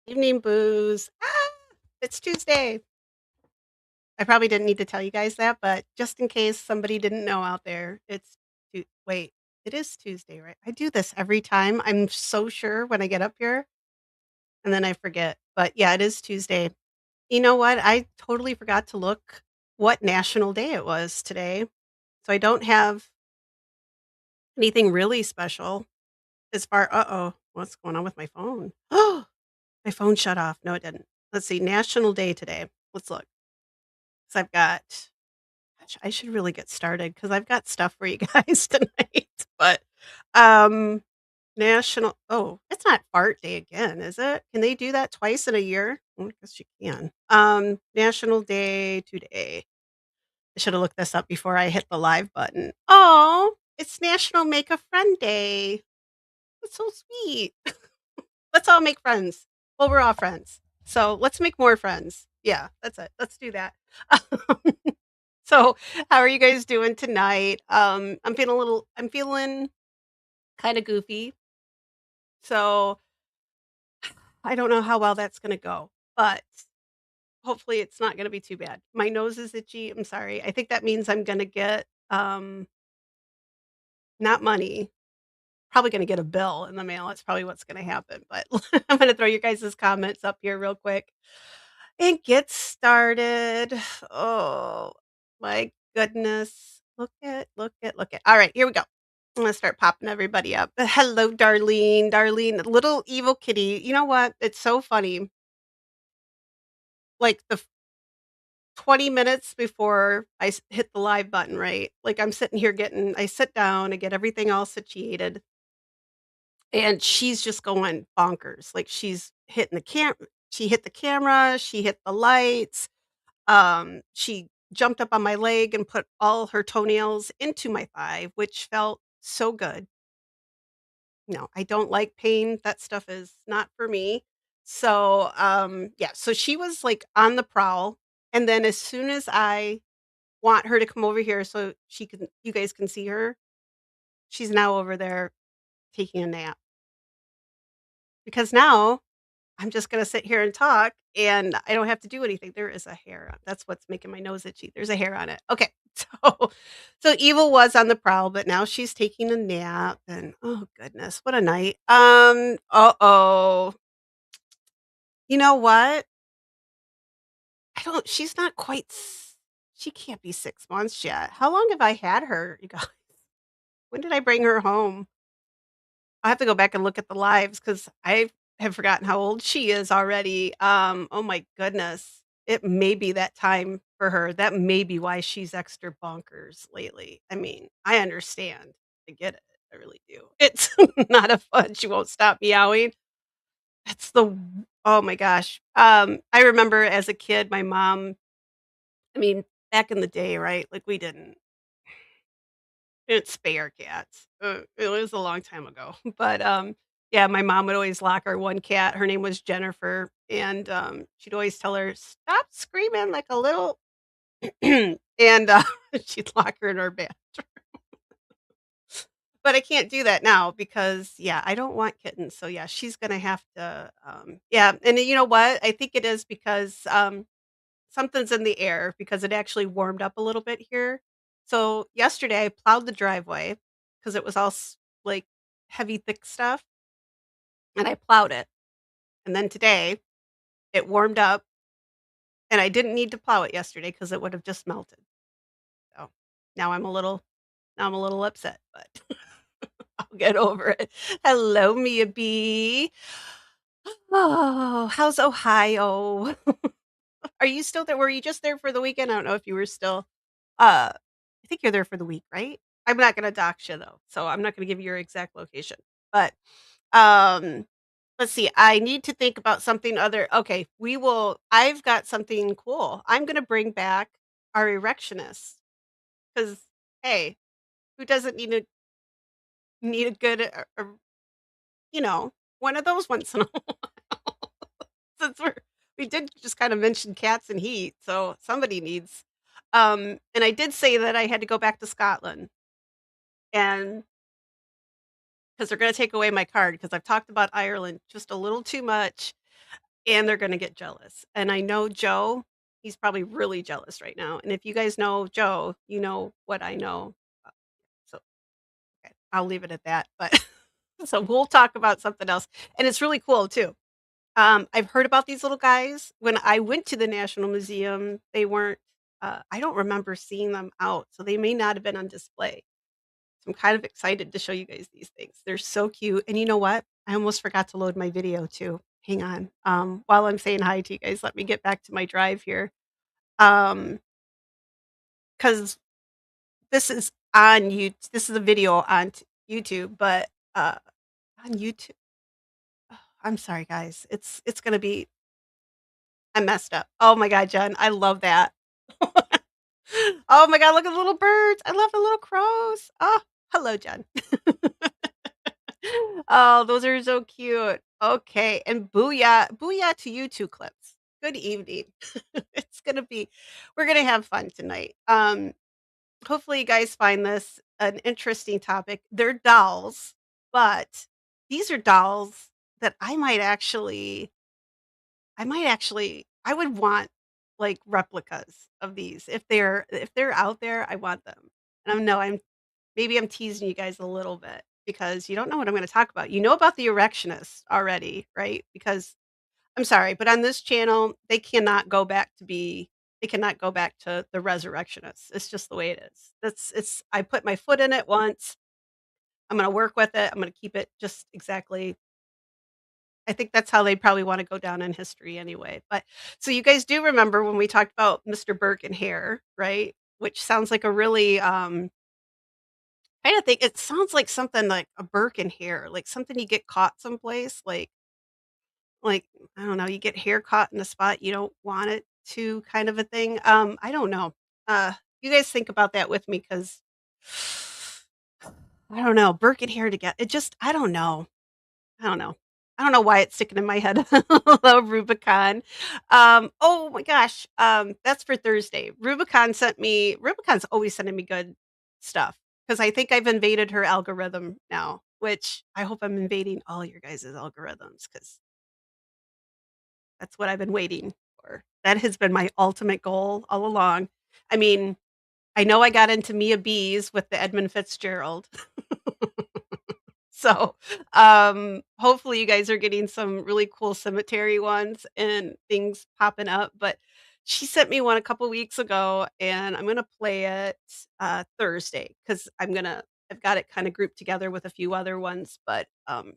Evening booze. It's Tuesday. I probably didn't need to tell you guys that, but just in case somebody didn't know out there, wait, it is Tuesday, right? I do this every time. I'm so sure when I get up here and then I forget. But yeah, it is Tuesday. You know what? I totally forgot to look what national day it was today. So I don't have anything really special as far what's going on with my phone? Oh, my phone shut off. No, it didn't. Let's see. National Day today. Let's look. 'Cause I've got Gosh, I should really get started because I've got stuff for you guys tonight. But um it's not fart day again, is it? Can they do that twice in a year? I guess you can. National Day today. I should have looked this up before I hit the live button. Oh, it's National Make a Friend Day. That's so sweet. Let's all make friends. Well, we're all friends. So let's make more friends. Yeah, that's it. Let's do that. So, how are you guys doing tonight? I'm feeling kind of goofy. So, I don't know how well that's going to go, but hopefully it's not going to be too bad. My nose is itchy. I'm sorry. I think that means I'm going to get not money, probably going to get a bill in the mail. That's probably what's going to happen. But I'm going to throw your guys' comments up here real quick and get started. Oh, my goodness. Look at. All right, here we go. I'm gonna start popping everybody up. Hello, Darlene. Darlene, little evil kitty. You know what? It's so funny. Like 20 minutes before hit the live button, right? Like I'm sitting here I sit down, I get everything all situated, and she's just going bonkers. Like she's hitting the she hit the camera, she hit the lights, she jumped up on my leg and put all her toenails into my thigh, which felt so good. No, I don't like pain. That stuff is not for me. So, yeah, so she was like on the prowl. And then as soon as I want her to come over here so you guys can see her, she's now over there taking a nap because now I'm just going to sit here and talk and I don't have to do anything. There is a hair on. That's what's making my nose itchy. There's a hair on it. Okay. So Evil was on the prowl, but now she's taking a nap and oh goodness, what a night. Uh-oh. You know what? I don't she's not quite s she can't be 6 months yet. How long have I had her, you guys? When did I bring her home? I have to go back and look at the lives because I have forgotten how old she is already. Oh my goodness. It may be that time for her. That may be why she's extra bonkers lately. I mean, I understand. I get it. I really do. It's not a fun. She won't stop meowing. That's the oh my gosh. I remember as a kid, my mom I mean, back in the day, right? Like we didn't spay our cats. It was a long time ago. But yeah, my mom would always lock our one cat. Her name was Jennifer, and she'd always tell her, "Stop screaming like a little," and she'd lock her in our bed. But I can't do that now because yeah, I don't want kittens. So yeah, she's gonna have to. Yeah, and you know what? I think it is because something's in the air because it actually warmed up a little bit here. So yesterday I plowed the driveway because it was all like heavy, thick stuff, and I plowed it. And then today it warmed up, and I didn't need to plow it yesterday because it would have just melted. So now I'm a little upset, but I'll get over it. Hello, Mia B. Oh, how's Ohio? Are you still there? Were you just there for the weekend? I don't know if you were still. I think you're there for the week, right? I'm not gonna dox you though, so I'm not gonna give you your exact location. But um, let's see. I need to think about something other. Okay, I've got something cool. I'm gonna bring back our erectionists because hey, who doesn't need a good, you know, one of those once in a since we did just kind of mention cats and heat, so somebody needs. And I did say that I had to go back to Scotland, and because they're going to take away my card because I've talked about Ireland just a little too much. and they're gonna get jealous, and I know Joe, he's probably really jealous right now, and if you guys know Joe, you know what I know, uh, so, okay, I'll leave it at that, but so we'll talk about something else, and it's really cool too. I've heard about these little guys. When I went to the National Museum, they weren't, I don't remember seeing them out, so they may not have been on display. So I'm kind of excited to show you guys these things. They're so cute, and you know what? I almost forgot to load my video too. Hang on. While I'm saying hi to you guys, let me get back to my drive here. Um, because this is a video on YouTube, but, on YouTube I'm sorry, guys. It's gonna be I messed up. Oh my god, Jen, I love that. Oh my god, look at the little birds. I love the little crows. Oh, hello, Jen. Oh, those are so cute. Okay, and booyah to you 2 clips. Good evening. It's gonna be we're gonna have fun tonight. Hopefully you guys find this an interesting topic. They're dolls, but these are dolls that I would want, like, replicas of these. If they're out there, I want them. And I know maybe I'm teasing you guys a little bit because you don't know what I'm gonna talk about. You know about the Erectionists already, right? Because I'm sorry, but on this channel, they cannot go back to the resurrectionists. It's just the way it is. I put my foot in it once. I'm gonna work with it. I'm gonna keep it just exactly I think that's how they probably wanna go down in history anyway, but so you guys do remember when we talked about Mr. Burke and Hare, right? Which sounds like a really, kinda think it sounds like something like a Burke and Hare, like something you get caught someplace, like, I don't know, you get hair caught in a spot you don't want it to kind of a thing, I don't know. You guys think about that with me because I don't know, Burke and Hare together it just I don't know. I don't know. I don't know why it's sticking in my head. Hello, Rubicon. Oh my gosh, that's for Thursday. Rubicon's always sending me good stuff because I think I've invaded her algorithm now, which I hope I'm invading all your guys' algorithms because that's what I've been waiting for. That has been my ultimate goal all along. I mean, I know I got into Mia Bees with the Edmund Fitzgerald. So, hopefully you guys are getting some really cool cemetery ones and things popping up, but she sent me one a couple weeks ago and I'm gonna play it, Thursday because I've got it kinda grouped together with a few other ones, but, I'm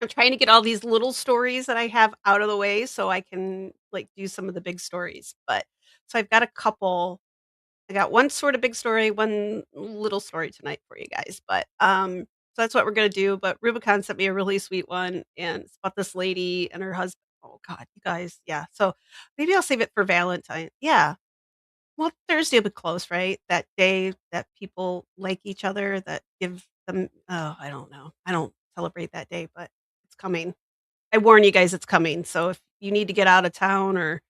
trying to get all these little stories that I have out of the way so I can, like, do some of the big stories, but so I've got a couple I got one sort of big story, one little story tonight for you guys, but, so that's what we're gonna do, but Rubicon sent me a really sweet one, and it's about this lady and her husband. Oh god, you guys, yeah, so maybe I'll save it for Valentine yeah. Well, Thursday will be close, right? That day that people like each other, that give them oh, I don't know. I don't celebrate that day, but it's coming. I warn you guys it's coming, so if you need to get out of town or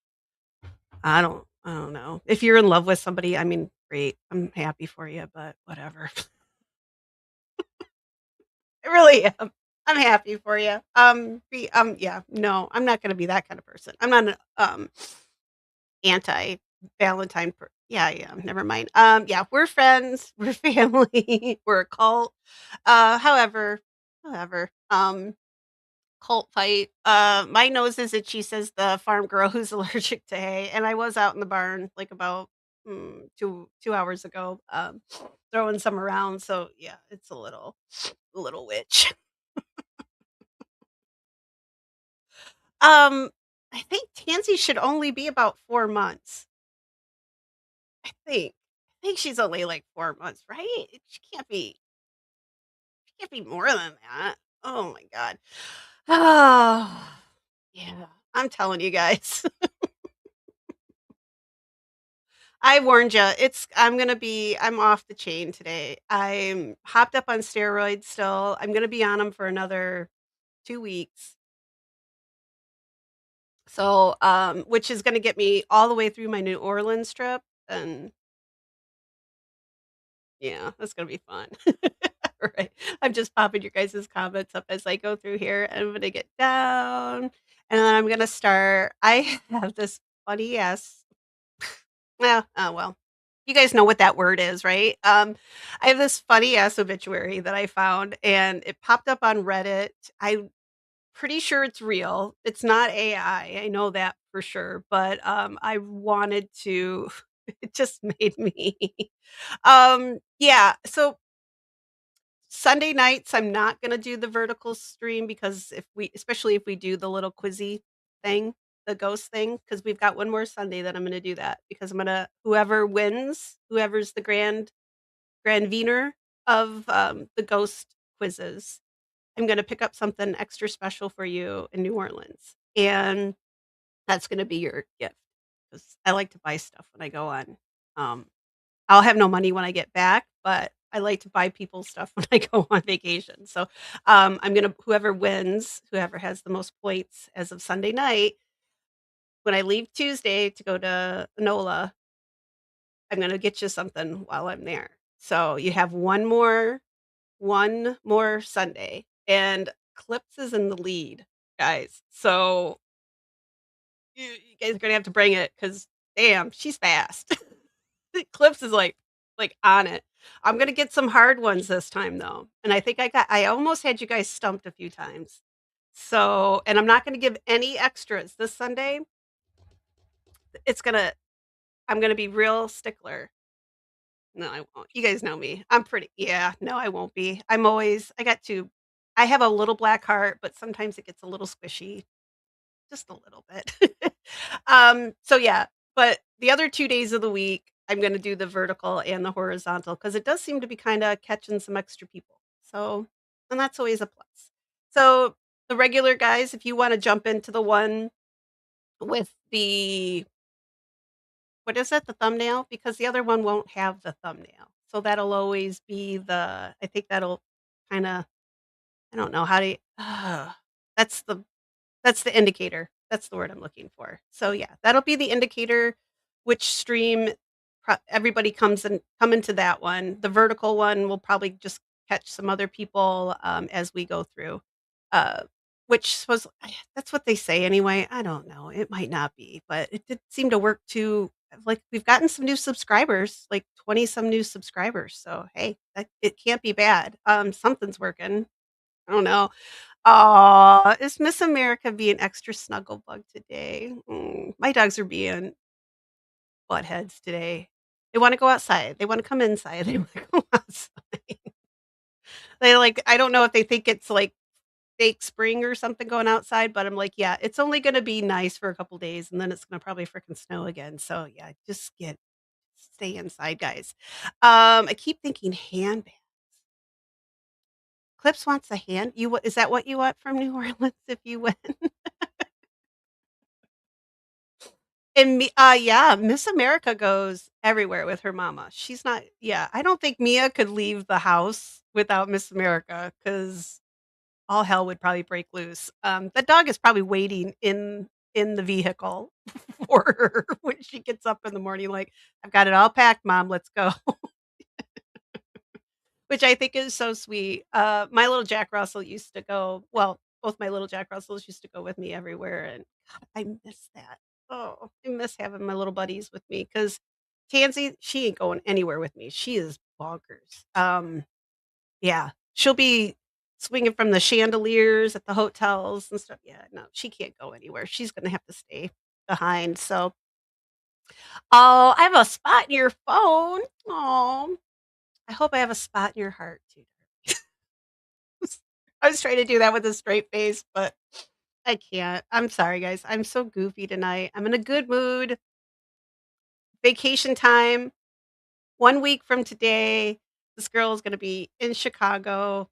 I don't know. If you're in love with somebody, I mean, great. I'm happy for you, but whatever. I really am. I'm happy for you. Yeah, no, I'm not gonna be that kind of person. I'm not an, anti-Valentine yeah, I am. Never mind. Yeah, we're friends, we're family, we're a cult. However, cult fight. My nose is itchy, says the farm girl who's allergic to hay, and I was out in the barn like about 2 hours ago, throwing some around. So yeah, it's a little witch. Um, I think Tansy should only be about 4 months. I think. I think she's only like 4 months, right? She can't be more than that. Oh my god. Oh yeah. I'm telling you guys. I warned you. I'm off the chain today. I'm hopped up on steroids still. I'm gonna be on them for another 2 weeks. So, which is gonna get me all the way through my New Orleans trip, and yeah, that's gonna be fun. Alright. I'm just popping your guys' comments up as I go through here. I'm gonna get down, And then I'm gonna start I have this funny ass well, oh, well, you guys know what that word is, right? I have this funny ass obituary that I found, and it popped up on Reddit. I'm pretty sure it's real. It's not AI, I know that for sure, but, I wanted to it just made me yeah, so Sunday nights, I'm not gonna do the vertical stream because if we especially if we do the little quizzy thing, the ghost thing, because 'cause we've got one more Sunday that I'm gonna do that because I'm gonna whoever wins, whoever's the grand wiener of, the ghost quizzes, I'm gonna pick up something extra special for you in New Orleans, and that's gonna be your gift. Because I like to buy stuff when I go on, um I'll have no money when I get back, but I like to buy people stuff when I go on vacation. So, I'm gonna whoever wins, whoever has the most points as of Sunday night, when I leave Tuesday to go to NOLA, I'm gonna get you something while I'm there. So you have one more Sunday, and Clips is in the lead, guys. So you guys are gonna have to bring it because damn, she's fast. Clips is like on it. I'm gonna get some hard ones this time though, and I think I almost had you guys stumped a few times. So and I'm not gonna give any extras this Sunday. It's gonna I'm gonna be real stickler. No, I won't. You guys know me. I'm pretty yeah, no, I won't be. I have a little black heart, but sometimes it gets a little squishy. Just a little bit. So yeah, but the other 2 days of the week, I'm gonna do the vertical and the horizontal because it does seem to be kinda catching some extra people. So and that's always a plus. So, the regular guys, if you wanna jump into the one with the what is it? The thumbnail? Because the other one won't have the thumbnail. So that'll always be the I think that'll kinda I don't know how to that's the indicator. That's the word I'm looking for. So, yeah, that'll be the indicator which stream everybody come into that one. The vertical one will probably just catch some other people, as we go through, uh, which was that's what they say anyway. I don't know. It might not be, but it did seem to work too. Like, we've gotten some new subscribers, like 20 some new subscribers. So, hey, it can't be bad. Something's working. I don't know. Aw, is Miss America being extra snuggle bug today? My dogs are being buttheads today. They wanna go outside, they wanna come inside, they wanna go outside. They, like I don't know if they think it's, like, fake spring or something going outside, but I'm like, "Yeah, it's only gonna be nice for a couple days, and then it's gonna probably fricking snow again, so, yeah, just stay inside, guys." I keep thinking handbag. Clips wants a hand you wa is that what you want from New Orleans if you win? And yeah, Miss America goes everywhere with her mama. She's not yeah, I don't think Mia could leave the house without Miss America because all hell would probably break loose. The dog is probably waiting in the vehicle for her when she gets up in the morning like, "I've got it all packed, mom, let's go." Which I think is so sweet. My little Jack Russell used to go well, both my little Jack Russells used to go with me everywhere, and God, I miss that. Oh, I miss having my little buddies with me because Tansy, she ain't going anywhere with me. She is bonkers. Yeah, she'll be swinging from the chandeliers at the hotels and stuff. Yeah, no, she can't go anywhere. She's gonna have to stay behind. So, oh, I have a spot in your phone. Oh, I hope I have a spot in your heart too. I was trying to do that with a straight face, but I can't. I'm sorry, guys. I'm so goofy tonight. I'm in a good mood. Vacation time. 1 week from today, this girl is gonna be in Chicago.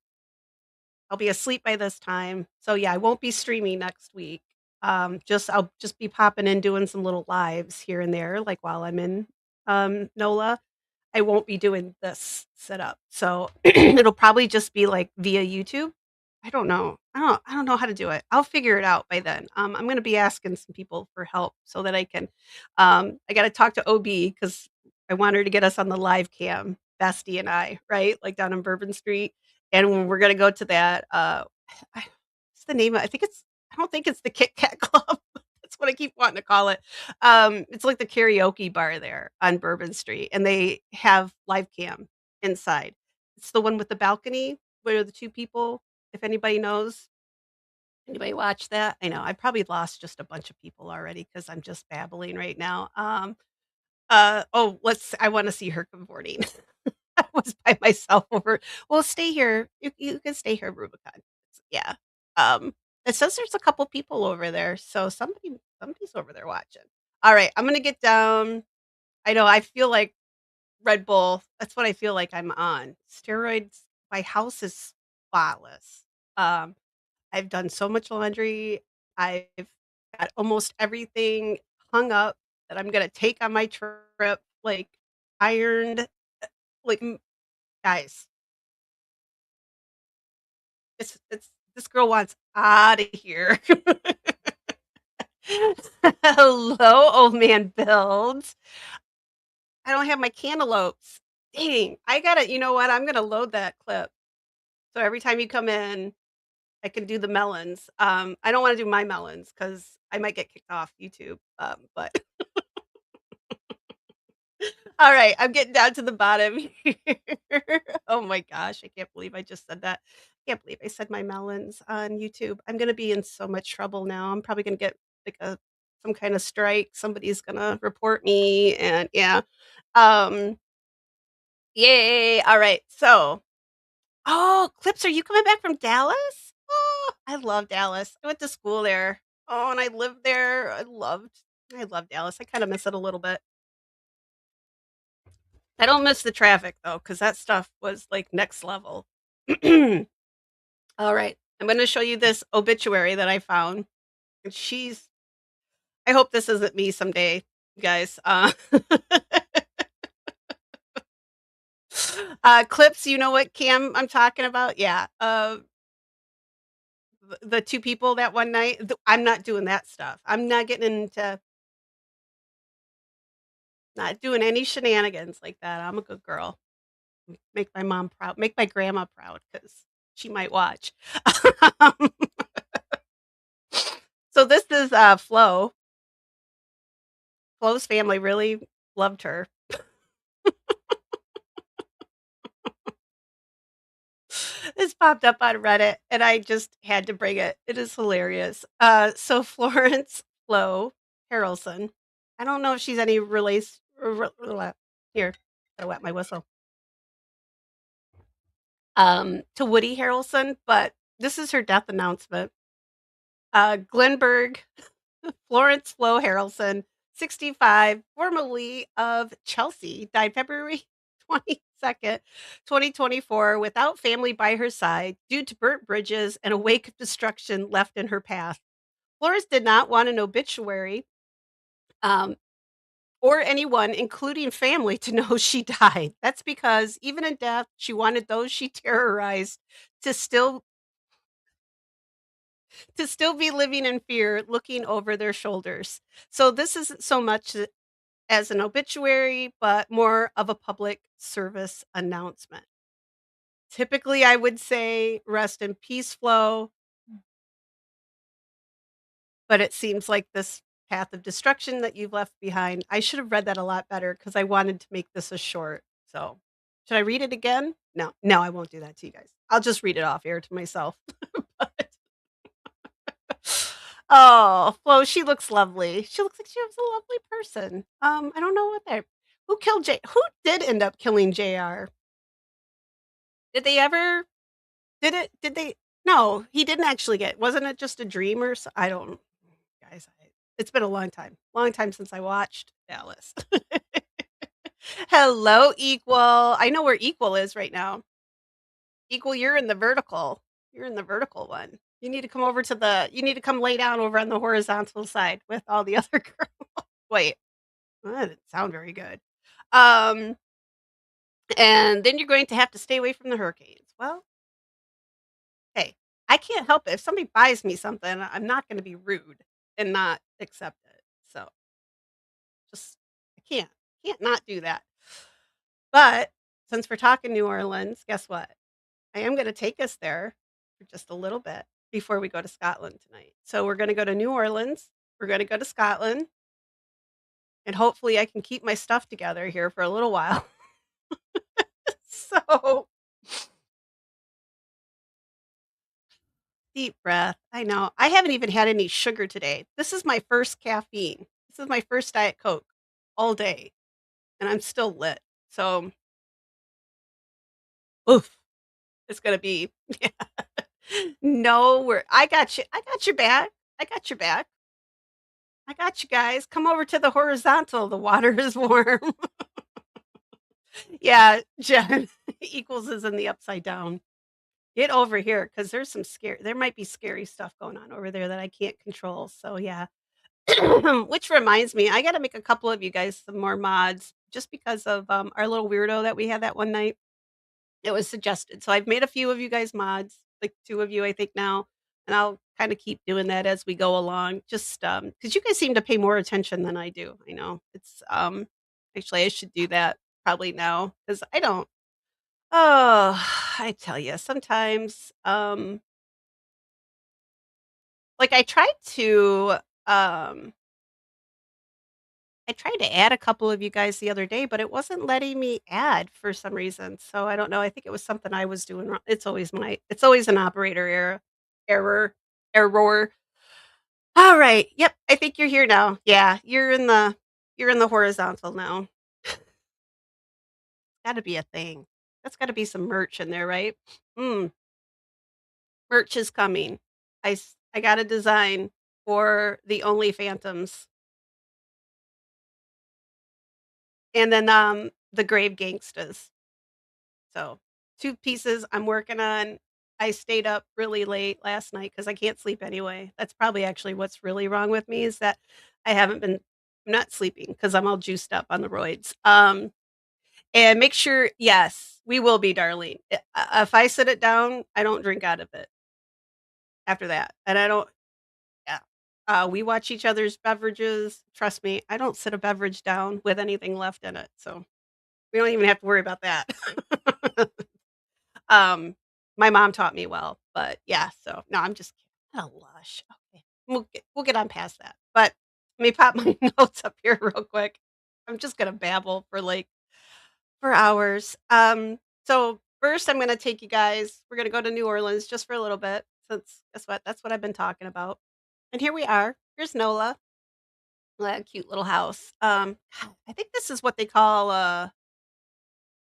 I'll be asleep by this time. So, yeah, I won't be streaming next week. I'll just be popping in doing some little lives here and there, like, while I'm in, NOLA. I won't be doing this setup. So it'll probably just be like via YouTube. I don't know. I don't know how to do it. I'll figure it out by then. I'm gonna be asking some people for help so that I can I gotta talk to OB because I want her to get us on the live cam, Bestie and I, right? Like down on Bourbon Street. And when we're gonna go to that what's the name of I think it's I don't think it's the Kit Kat Club. That's what I keep wanting to call it. It's like the karaoke bar there on Bourbon Street, and they have live cam inside. It's the one with the balcony where the 2 people, if anybody knows. Anybody watch that? I know, I probably lost just a bunch of people already because 'cause I'm just babbling right now. Oh, I wanna see her cavorting. I was by myself over. Well, stay here. You can stay here, Rubicon. Yeah. Um, it says there's a couple people over there, so somebody's over there watching. Alright, I'm gonna get down. I know, I feel like Red Bull, that's what I feel like I'm on. Steroids, my house is spotless. Um, I've done so much laundry. I've got almost everything hung up that I'm gonna take on my trip, like, ironed, like, guys, it's this girl wants out of here. Hello, old man builds. I don't have my cantaloupes. Dang, I gotta, you know what? I'm gonna load that clip. So every time you come in, I can do the melons. I don't wanna do my melons because I might get kicked off YouTube. But all right, I'm getting down to the bottom here. Oh my gosh, I can't believe I just said that. Can't believe I said my melons on YouTube. I'm gonna be in so much trouble now. I'm probably gonna get like a some kind of strike. Somebody's gonna report me, and yeah. Um, Yay. All right. So, oh, Clips, are you coming back from Dallas? Oh, I love Dallas. I went to school there. Oh, and I lived there. I love Dallas. I kind of miss it a little bit. I don't miss the traffic though, because that stuff was like next level. All right. I'm going to show you this obituary that I found. And I hope this isn't me someday, you guys. Clips, you know what Cam I'm talking about? Yeah. The 2 people that one night, I'm not doing that stuff. I'm not getting into not doing any shenanigans like that. I'm a good girl. Make my mom proud, make my grandma proud because she might watch. Um, so this is, Flo. Flo's family really loved her. This popped up on Reddit, and I just had to bring it. It is hilarious. So Florence Flo Harrelson, I don't know if she's any relation. Here, gotta wet my whistle. To Woody Harrelson, but this is her death announcement. Glenberg Florence Flo Harrelson, 65, formerly of Chelsea, died February 22nd, 2024, without family by her side due to burnt bridges and a wake of destruction left in her path. Florence did not want an obituary um, or anyone, including family, to know she died. That's because even in death, she wanted those she terrorized to still be living in fear, looking over their shoulders. So this isn't so much as an obituary, but more of a public service announcement. Typically, I would say rest in peace, Flo, but it seems like this path of destruction that you've left behind. I should have read that a lot better because I wanted to make this a short. So, should I read it again? No, no, I won't do that to you guys. I'll just read it off air to myself. But oh, Flo, she looks lovely. She looks like she was a lovely person. I don't know what they who did end up killing JR? Did they ever did they no, he didn't actually get wasn't it just a dream or I don't guys, it's been a long time since I watched Dallas. Hello, Equal. I know where Equal is right now. Equal, you're in the vertical. You're in the vertical one. You need to come lay down over on the horizontal side with all the other girls. Wait, that didn't sound very good. Um, and then you're going to have to stay away from the hurricanes. Well, hey, I can't help it. If somebody buys me something, I'm not gonna be rude and not accept it. So, just I can't not do that. But since we're talking New Orleans, guess what? I am gonna take us there for just a little bit. before we go to Scotland tonight. So we're gonna go to New Orleans, we're gonna go to Scotland, and hopefully I can keep my stuff together here for a little while. So, deep breath. I know. I haven't even had any sugar today. This is my first caffeine. This is my first Diet Coke all day, and I'm still lit. So, oof, it's gonna be yeah. No, we're I got you. I got your back. I got your back. I got you guys. Come over to the horizontal. The water is warm. Yeah, Jen equals is in the upside down. Get over here because there might be scary stuff going on over there that I can't control. So yeah. Which reminds me, I gotta make a couple of you guys some more mods just because of our little weirdo that we had that one night. It was suggested. So I've made a few of you guys mods, like two of you, I think now. And I'll kind of keep doing that as we go along. Just because you guys seem to pay more attention than I do. I know. It's actually I should do that probably now because I don't. Oh, I tell you, sometimes, like um, I tried to add a couple of you guys the other day, but it wasn't letting me add for some reason. So I don't know. I think it was something I was doing wrong. It's always an operator error, error. All right. Yep. I think you're here now. Yeah, you're in the horizontal now. Gotta be a thing. That's gotta be some merch in there, right? Mm, merch is coming. I got a design for the Only Phantoms, and then, the Grave Gangstas. So, 2 pieces I'm working on. I stayed up really late last night because I can't sleep anyway. That's probably actually what's really wrong with me is that I haven't been I'm not sleeping because 'cause I'm all juiced up on the roids. And make sure yes, we will be, darling. If I sit it down, I don't drink out of it after that, and I don't yeah. We watch each other's beverages. Trust me, I don't sit a beverage down with anything left in it, so we don't even have to worry about that. Um, my mom taught me well, but yeah, so no, I'm just kidding. Oh, lush. Okay. We'll get on past that. But let me pop my notes up here real quick. I'm just gonna babble for hours. So first I'm gonna take you guys, we're gonna go to New Orleans just for a little bit, since guess what? That's what I've been talking about. And here we are. Here's Nola. That cute little house. I think this is what they call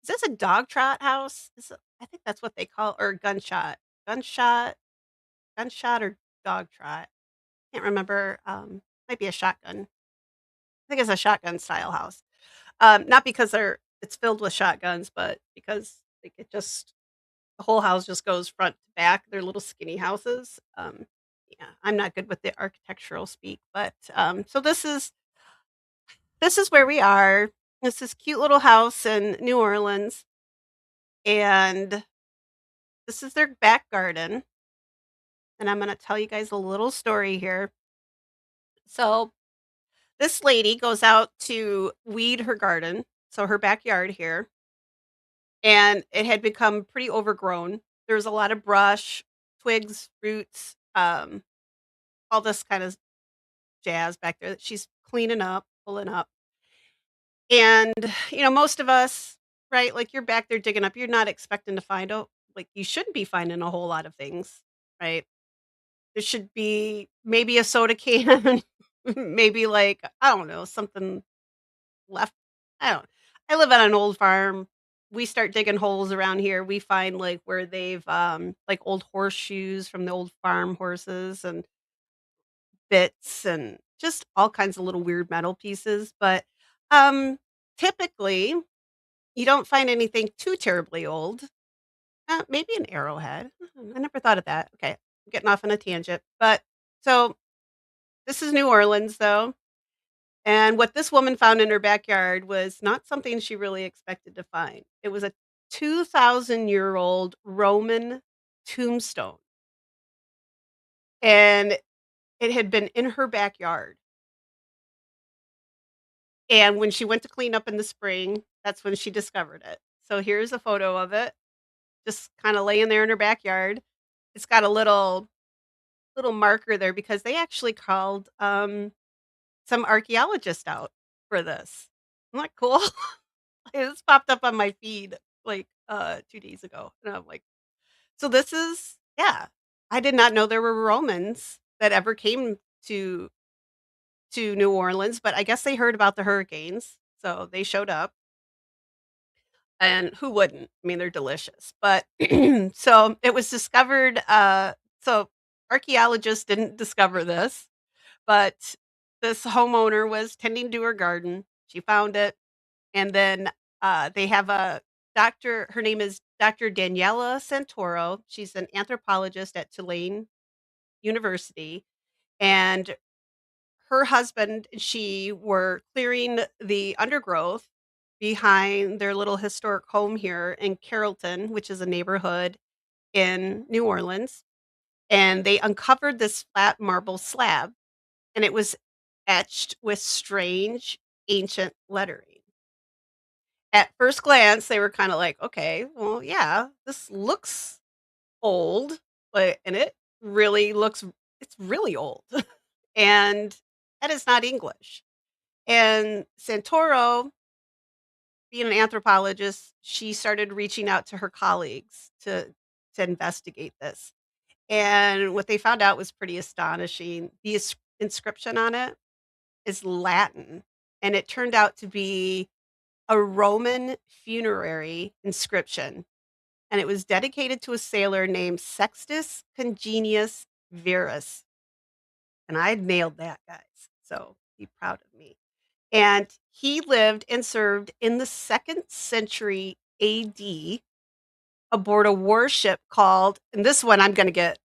is this a dog trot house? I think that's what they call or gunshot, gunshot or dog trot. Can't remember. Might be a shotgun. I think it's a shotgun style house. Not because it's filled with shotguns, but because like it just the whole house just goes front to back. They're little skinny houses. Yeah, I'm not good with the architectural speak, but so this is where we are. This is cute little house in New Orleans, and this is their back garden. And I'm going to tell you guys a little story here. So this lady goes out to weed her garden, so her backyard here, and it had become pretty overgrown. There's a lot of brush, twigs, roots, all this kind of jazz back there that she's cleaning up, pulling up. And most of us, right? Like you're back there digging up, you're not expecting to find like you shouldn't be finding a whole lot of things, right? There should be maybe a soda can, maybe like I don't know something left. I don't. I live on an old farm. We start digging holes around here. We find like where they've like old horseshoes from the old farm horses and bits and just all kinds of little weird metal pieces. But um typically you don't find anything too terribly old. Maybe an arrowhead. I never thought of that. Okay, I'm getting off on a tangent. But so this is New Orleans though. And what this woman found in her backyard was not something she really expected to find. It was a 2,000-year-old Roman tombstone, and it had been in her backyard. And when she went to clean up in the spring, that's when she discovered it. So here's a photo of it, just kinda laying there in her backyard. It's got a little little marker there because they actually called, some archaeologists out for this. Isn't that cool? It just popped up on my feed, like, 2 days ago, and I'm like, "So this is" yeah. I did not know there were Romans that ever came to New Orleans, but I guess they heard about the hurricanes, so they showed up, and who wouldn't? I mean, they're delicious, but so it was discovered, so archaeologists didn't discover this, but this homeowner was tending to her garden. She found it, and then, they have a doctor her name is Dr. Daniela Santoro. She's an anthropologist at Tulane University, and her husband and she were clearing the undergrowth behind their little historic home here in Carrollton, which is a neighborhood in New Orleans, and they uncovered this flat marble slab, and it was etched with strange ancient lettering. At first glance, they were kinda like, "Okay, well, yeah, this looks old," but and it really looks it's really old, and that is not English. And Santoro, being an anthropologist, she started reaching out to her colleagues to investigate this. And what they found out was pretty astonishing. The inscription on it is Latin, and it turned out to be a Roman funerary inscription, and it was dedicated to a sailor named Sextus Congenius Verus. And I nailed that, guys. So be proud of me. And he lived and served in the 2nd century AD aboard a warship called and this one I'm gonna get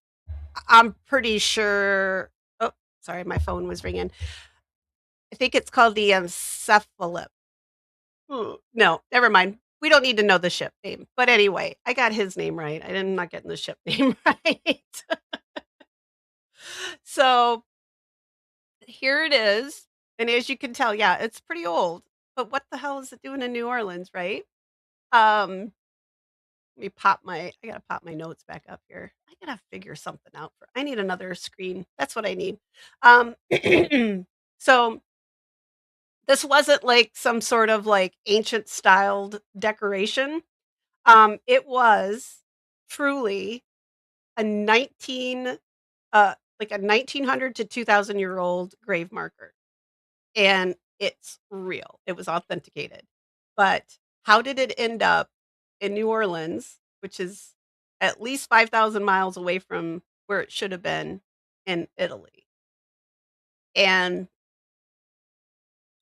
I'm pretty sure oh, sorry, my phone was ringing. I think it's called the Encephalip. No, never mind. We don't need to know the ship name. But anyway, I got his name right. I am not getting the ship name right. So here it is. And as you can tell, yeah, it's pretty old. But what the hell is it doing in New Orleans, right? Um, Let me pop my I gotta pop my notes back up here. I gotta figure something out for I need another screen. That's what I need. Um, so this wasn't like some sort of like ancient styled decoration. It was truly a 19 like a 1900 to 2000-year-old grave marker. And it's real. It was authenticated. But how did it end up in New Orleans, which is at least 5,000 miles away from where it should have been in Italy? And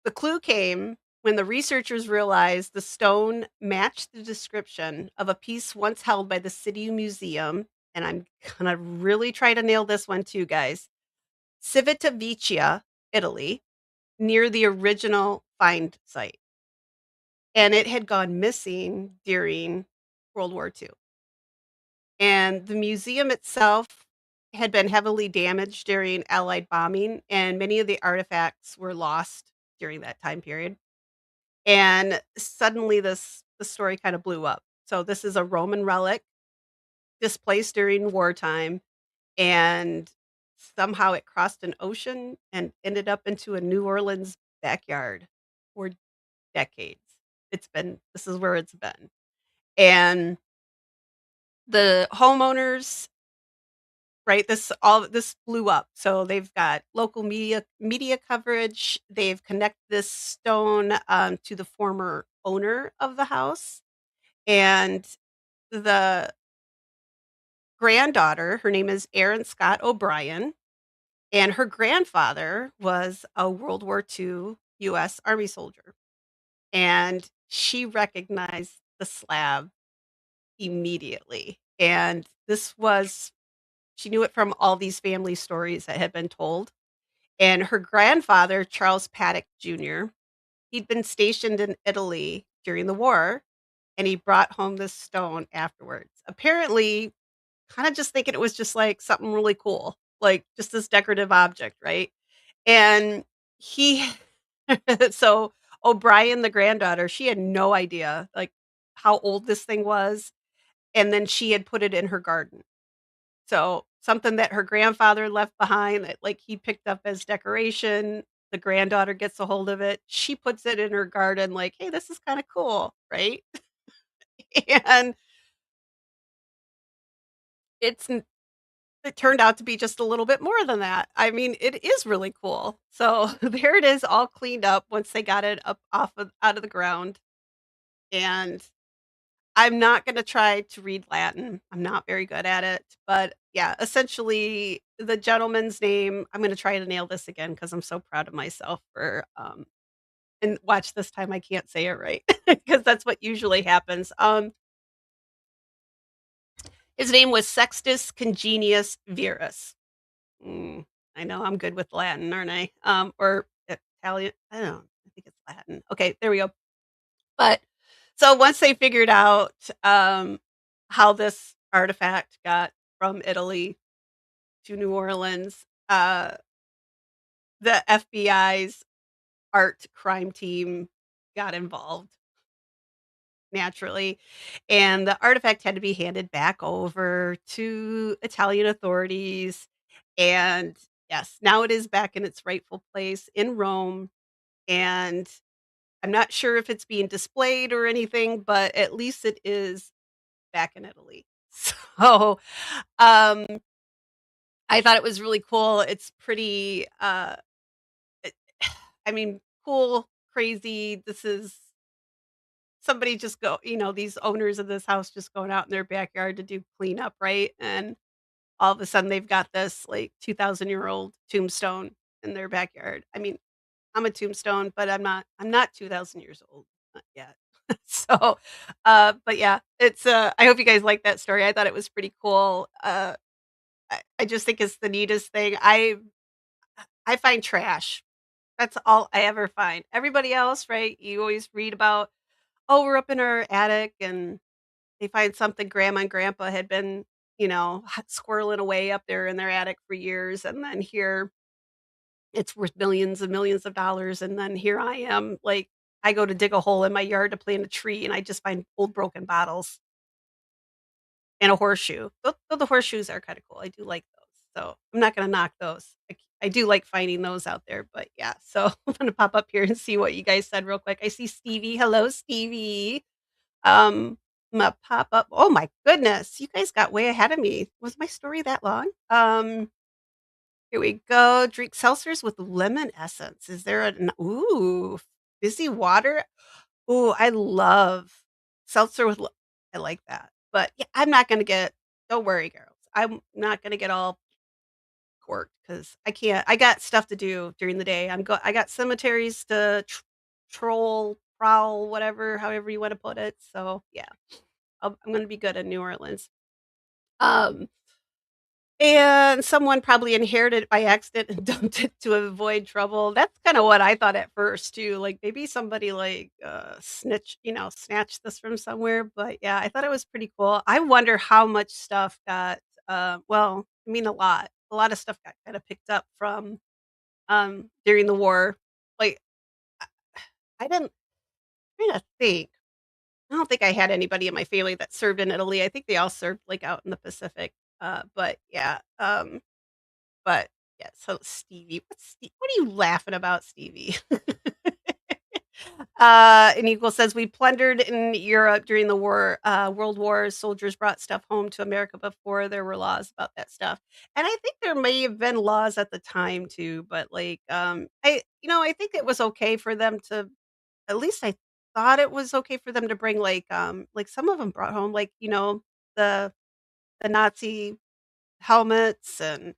the clue came when the researchers realized the stone matched the description of a piece once held by the City Museum. And I'm gonna really try to nail this one too, guys. Civitavecchia, Italy, near the original find site. And it had gone missing during World War II. And the museum itself had been heavily damaged during Allied bombing, and many of the artifacts were lost during that time period. And suddenly the story kind of blew up. So this is a Roman relic displaced during wartime, and somehow it crossed an ocean and ended up into a New Orleans backyard for decades. This is where it's been. And the homeowners, right, this blew up. So they've got local media coverage. They've connected this stone, to the former owner of the house, and the granddaughter, her name is Erin Scott O'Brien, and her grandfather was a World War II US Army soldier, and she recognized the slab immediately, and this was she knew it from all these family stories that had been told, and her grandfather, Charles Paddock Jr., he'd been stationed in Italy during the war, and he brought home this stone afterwards. Apparently, kinda just thinking it was just, like, something really cool, like, just this decorative object, right? And he so O'Brien, the granddaughter, she had no idea, like, how old this thing was, and then she had put it in her garden. So something that her grandfather left behind that, like, he picked up as decoration. The granddaughter gets a hold of it. She puts it in her garden like, "Hey, this is kinda cool," right? And it's n it turned out to be just a little bit more than that. I mean, it is really cool. So, there it is all cleaned up once they got it up off of out of the ground, and I'm not gonna try to read Latin. I'm not very good at it, but yeah, essentially, the gentleman's name I'm gonna try to nail this again because 'cause I'm so proud of myself for, and watch this time I can't say it right because that's what usually happens. His name was Sextus Congenius Verus. Mm, I know I'm good with Latin, aren't I? Or Italian. I don't know. I think it's Latin. Okay, there we go. But so once they figured out how this artifact got from Italy to New Orleans, the FBI's art crime team got involved naturally, and the artifact had to be handed back over to Italian authorities. And yes, now it is back in its rightful place in Rome. And I'm not sure if it's being displayed or anything, but at least it is back in Italy. So, um, I thought it was really cool. It's pretty, it I mean, cool, crazy. This is somebody just these owners of this house just going out in their backyard to do cleanup, right? And all of a sudden they've got this like 2,000-year-old tombstone in their backyard. I mean, I'm a tombstone, but I'm not 2,000 years old, not yet. So, but yeah, it's, I hope you guys like that story. I thought it was pretty cool. I just think it's the neatest thing. I find trash. That's all I ever find. Everybody else, right? You always read about, oh, we're up in our attic and they find something grandma and grandpa had been, squirreling away up there in their attic for years. And then here it's worth millions and millions of dollars, and then here I am, like, I go to dig a hole in my yard to plant a tree, and I just find old broken bottles and a horseshoe. Though the horseshoes are kinda cool, I do like those, so I'm not gonna knock those. I do like finding those out there, but yeah, so I'm gonna pop up here and see what you guys said real quick. I see Stevie. Hello, Stevie. Imma pop up oh my goodness, you guys got way ahead of me. Was my story that long? Here we go. Drink seltzers with lemon essence. Is there an ooh, fizzy water? Ooh, I love seltzer with I like that. But yeah, I'm not gonna get don't worry, girls. I'm not gonna get all corked because I can't. I got stuff to do during the day. I got cemeteries to troll, prowl, whatever, however you want to put it. So yeah, I'm gonna be good in New Orleans. Um, And someone probably inherited it by accident and dumped it to avoid trouble. That's kinda what I thought at first too, like, maybe somebody, like, snatched this from somewhere, but yeah, I thought it was pretty cool. I wonder how much stuff got, well, I mean, a lot. A lot of stuff got kinda picked up from, during the war. Like, I I didn't trying to think. I don't think I had anybody in my family that served in Italy. I think they all served, like, out in the Pacific, but yeah, but, yeah, so Stevie, what are you laughing about, Stevie? And Eagle says, "We plundered in Europe during the war, world wars. Soldiers brought stuff home to America before there were laws about that stuff." And I think there may have been laws at the time too, but, like, I think it was okay for them to at least I thought it was okay for them to bring, like, some of them brought home, like, the Nazi helmets and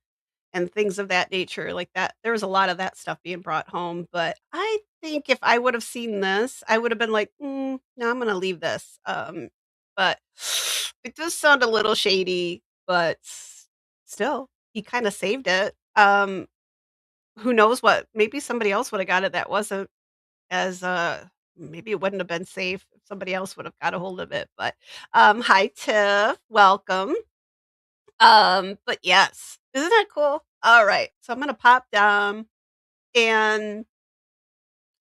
things of that nature like that. There was a lot of that stuff being brought home, but I think if I would have seen this, I would have been like, no, I'm gonna leave this." But it does sound a little shady, but still, he kinda saved it. Who knows what maybe somebody else would have got it that wasn't as, maybe it wouldn't have been safe if somebody else would have got a hold of it, but, hi, Tiff, welcome. But yes, isn't that cool? Alright, so I'm gonna pop down, and,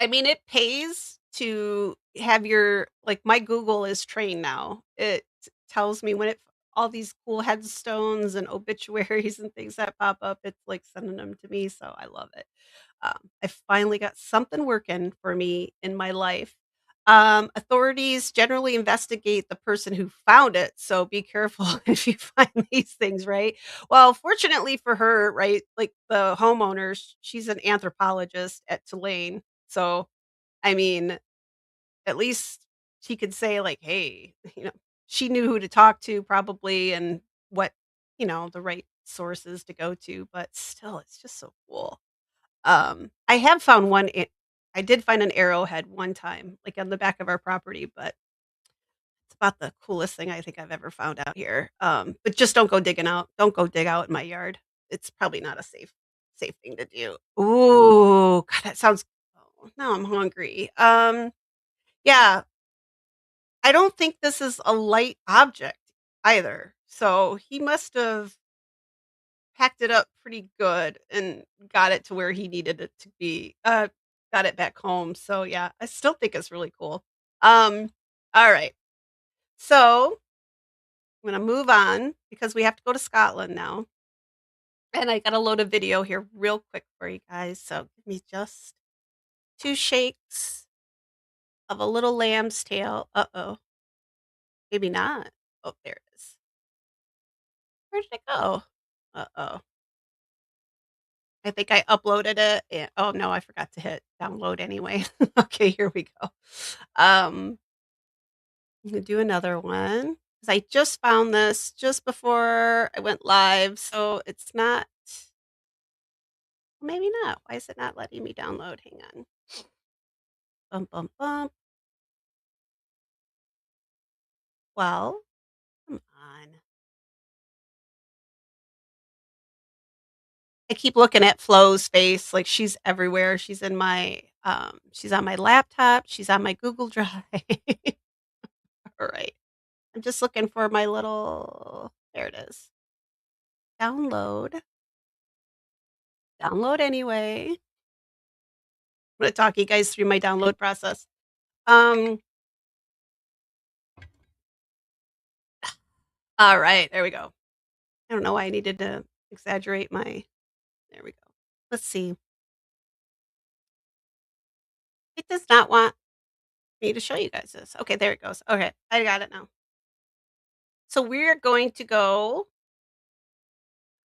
I mean, it pays to have your like, my Google is trained now. It tells me when it all these cool headstones and obituaries and things that pop up, it's like sending them to me, so I love it. I finally got something working for me in my life. Authorities generally investigate the person who found it, so be careful if you find these things, right? Well, fortunately for her, right, like the homeowner, she's an anthropologist at Tulane. So, I mean, at least she could say, like, hey, she knew who to talk to probably and what, the right sources to go to, but still, it's just so cool. I have found I did find an arrowhead one time, like, on the back of our property, but it's about the coolest thing I think I've ever found out here. But just don't go dig out in my yard. It's probably not a safe thing to do. Ooh, God, that sounds oh, now I'm hungry. Yeah, I don't think this is a light object either, so he must have packed it up pretty good and got it to where he needed it to be, got it back home, so, yeah, I still think it's really cool. Um, alright, so I'm gonna move on because we have to go to Scotland now, and I gotta load a video here real quick for you guys, so give me just 2 shakes of a little lamb's tail. Uh-oh, maybe not. Oh, there it is. Where did it go? Uh-oh. I think I uploaded it, oh, no, I forgot to hit download anyway. Okay, here we go. I'm gonna do another one because I just found this just before I went live, so it's not maybe not. Why is it not letting me download? Hang on. Bum, bum, bum. Well, come on. I keep looking at Flo's face, like, she's everywhere. She's on my laptop, she's on my Google Drive. Alright. I'm just looking for my little there it is. Download. Download anyway. I'm gonna talk you guys through my download process. Um, alright, there we go. I don't know why I needed to exaggerate my there we go. Let's see. It does not want me to show you guys this. Okay, there it goes. Okay, I got it now. So we're going to go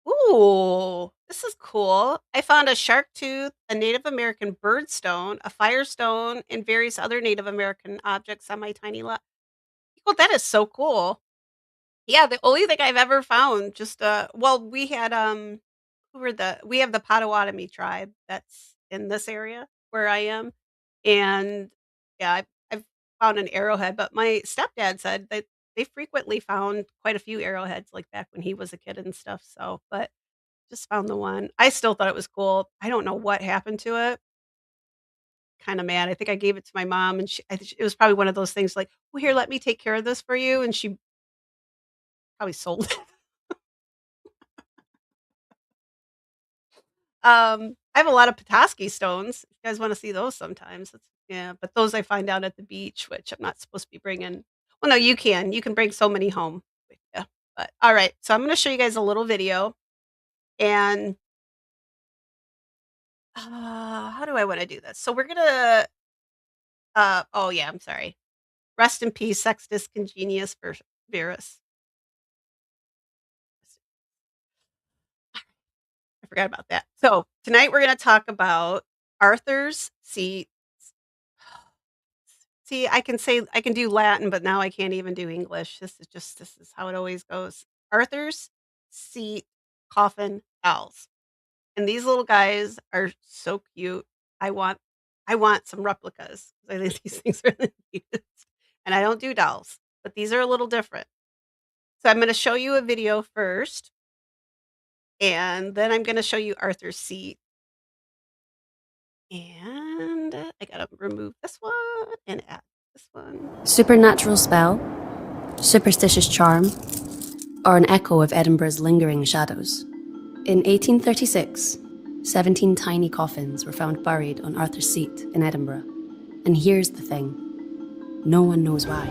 ooh, this is cool. I found a shark tooth, a Native American birdstone, a firestone, and various other Native American objects on my tiny lot. Well, that is so cool. Yeah, the only thing I've ever found just, well, we had, we have the Potawatomi tribe that's in this area where I am, and, yeah, I've found an arrowhead, but my stepdad said that they frequently found quite a few arrowheads, like, back when he was a kid and stuff, so but just found the one. I still thought it was cool. I don't know what happened to it. Kinda mad. I think I gave it to my mom, and she I think it was probably one of those things like, "Well, here, let me take care of this for you," and she probably sold it. I have a lot of Petoskey stones. If you guys wanna see those sometimes, it's yeah, but those I find out at the beach, which I'm not supposed to be bringing well, no, you can. You can bring so many home with ya, but alright, so I'm gonna show you guys a little video, and, how do I wanna do this? So we're gonna, oh, yeah, I'm sorry. Rest in peace, Sextus Congenius Verus. I forgot about that. So, tonight we're gonna talk about Arthur's seat. See, I can do Latin, but now I can't even do English. This is how it always goes. Arthur's seat coffin owls. And these little guys are so cute. I want I want some replicas 'cause I think these things are the cutest. And I don't do dolls, but these are a little different. So I'm gonna show you a video first, and then I'm gonna show you Arthur's seat. And I gotta remove this one and add this one. Supernatural spell, superstitious charm, or an echo of Edinburgh's lingering shadows. In 1836, 17 tiny coffins were found buried on Arthur's Seat in Edinburgh. And here's the thing, no one knows why.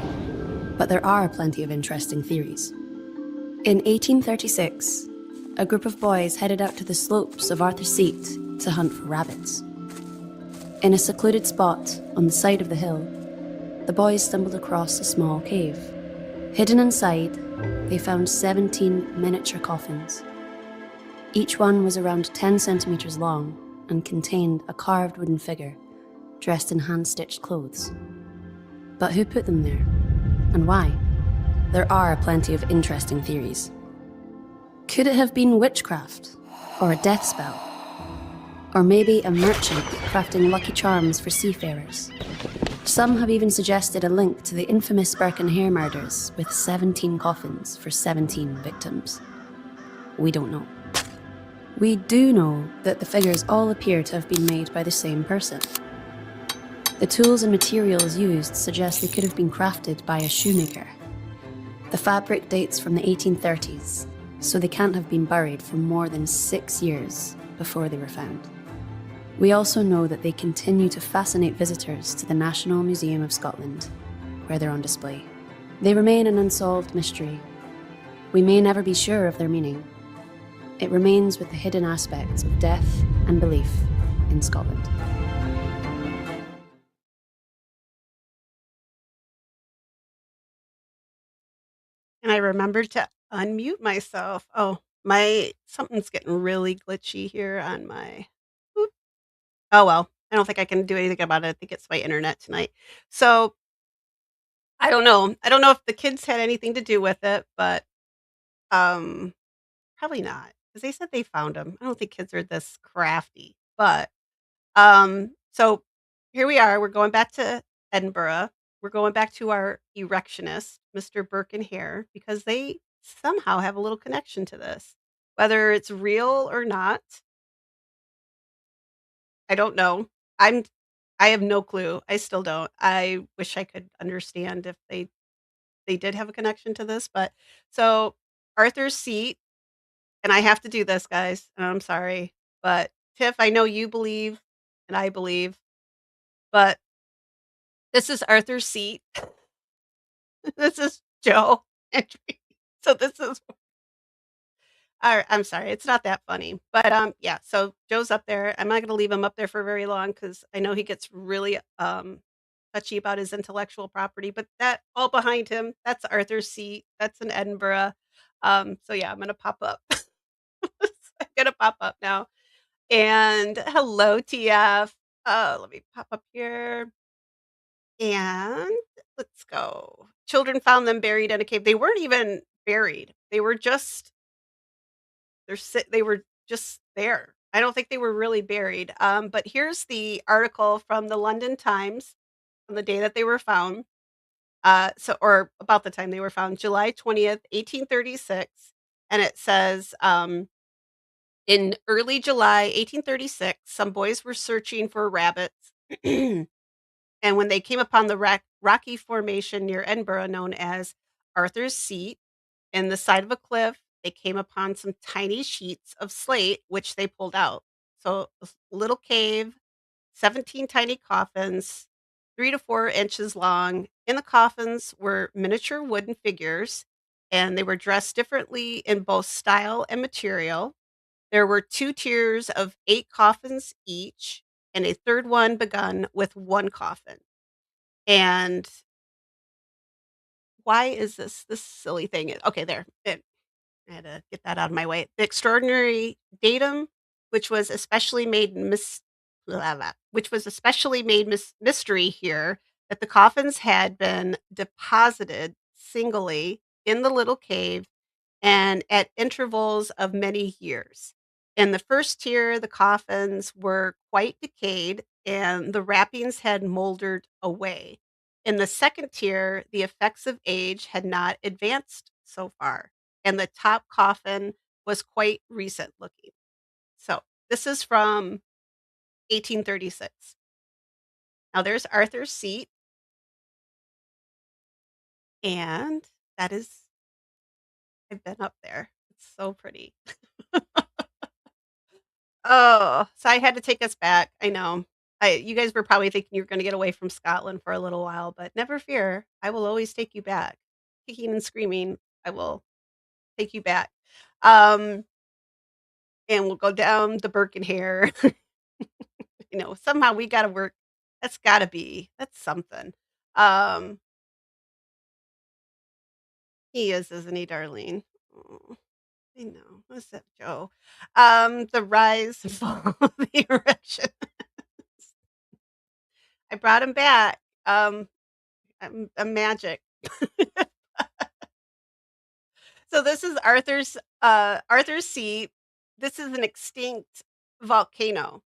But there are plenty of interesting theories. In 1836, a group of boys headed out to the slopes of Arthur's Seat to hunt for rabbits. In a secluded spot on the side of the hill, the boys stumbled across a small cave. Hidden inside, they found 17 miniature coffins. Each one was around 10 centimeters long and contained a carved wooden figure dressed in hand-stitched clothes. But who put them there, and why? There are plenty of interesting theories. Could it have been witchcraft, or a death spell? Or maybe a merchant crafting lucky charms for seafarers? Some have even suggested a link to the infamous Burke and Hare murders with 17 coffins for 17 victims. We don't know. We do know that the figures all appear to have been made by the same person. The tools and materials used suggest they could have been crafted by a shoemaker. The fabric dates from the 1830s, so they can't have been buried for more than 6 years before they were found. We also know that they continue to fascinate visitors to the National Museum of Scotland, where they're on display. They remain an unsolved mystery. We may never be sure of their meaning. It remains with the hidden aspects of death and belief in Scotland. And I remembered to unmute myself. Oh, something's getting really glitchy here on my oop. Oh, well, I don't think I can do anything about it. I think it's my internet tonight. So, I don't know. I don't know if the kids had anything to do with it, but, um, probably not, because they said they found them. I don't think kids are this crafty, but, so here we are. We're going back to Edinburgh. We're going back to our Erectionists, Mr. Burke and Hare, because they somehow have a little connection to this. Whether it's real or not, I don't know. I'm I have no clue. I still don't. I wish I could understand if they did have a connection to this, but so Arthur's Seat, and I have to do this, guys, and I'm sorry, but Tiff, I know you believe and I believe, but this is Arthur's Seat. This is Joe entry. So this is I'm sorry, it's not that funny, but, yeah, so Joe's up there. I'm not gonna leave him up there for very long because I know he gets really, touchy about his intellectual property, but that all behind him, that's Arthur's Seat. That's in Edinburgh. So yeah, I'm gonna pop up. I'm gonna pop up now. And hello, TF. Let me pop up here, and let's go. Children found them buried in a cave. They weren't even buried. They were just there. I don't think they were really buried. But here's the article from the London Times on the day that they were found. Or about the time they were found, July 20th, 1836. And it says, in early July 1836, some boys were searching for rabbits. And when they came upon the rocky formation near Edinburgh known as Arthur's Seat, in the side of a cliff, they came upon some tiny sheets of slate, which they pulled out. So, this little cave, 17 tiny coffins, 3 to 4 inches long. In the coffins were miniature wooden figures, and they were dressed differently in both style and material. There were 2 tiers of 8 coffins each, and a third one begun with 1 coffin. And why is this silly thing? Okay, there. I had to get that out of my way. The extraordinary datum, which was especially made blah, blah, which was especially made mystery here, that the coffins had been deposited singly in the little cave and at intervals of many years. In the first tier, the coffins were quite decayed and the wrappings had moldered away. In the second tier, the effects of age had not advanced so far, and the top coffin was quite recent looking. So, this is from 1836. Now, there's Arthur's Seat, and that is, I've been up there. It's so pretty. Oh, so I had to take us back. I know. You guys were probably thinking you were gonna get away from Scotland for a little while, but never fear. I will always take you back. Kicking and screaming, I will take you back. Um, and we'll go down the Hare. Somehow we gotta work. That's something. Um, he is, isn't he, darling? Aw, I know. What's that, Joe? The rise and fall of the erection. I brought him back. I'm magic. So this is Arthur's Seat. This is an extinct volcano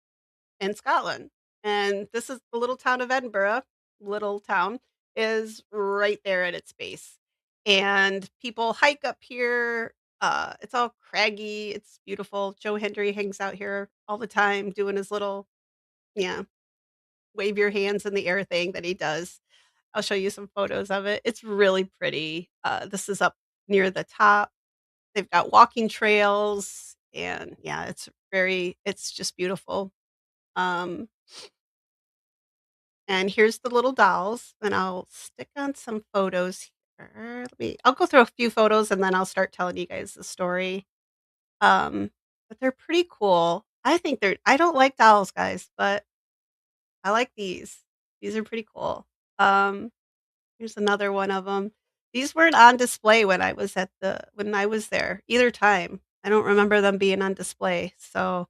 in Scotland, and this is the little town of Edinburgh. Little town is right there at its base, and people hike up here. It's all craggy. It's beautiful. Joe Hendry hangs out here all the time, doing his little yeah wave your hands in the air thing that he does. I'll show you some photos of it. It's really pretty. This is up near the top. They've got walking trails and yeah, it's just beautiful. Um, and here's the little dolls, and I'll stick on some photos here. I'll go through a few photos and then I'll start telling you guys the story. But they're pretty cool. I don't like dolls, guys, but I like these. These are pretty cool. Um, Here's another one of them. These weren't on display when I was there either time. I don't remember them being on display, so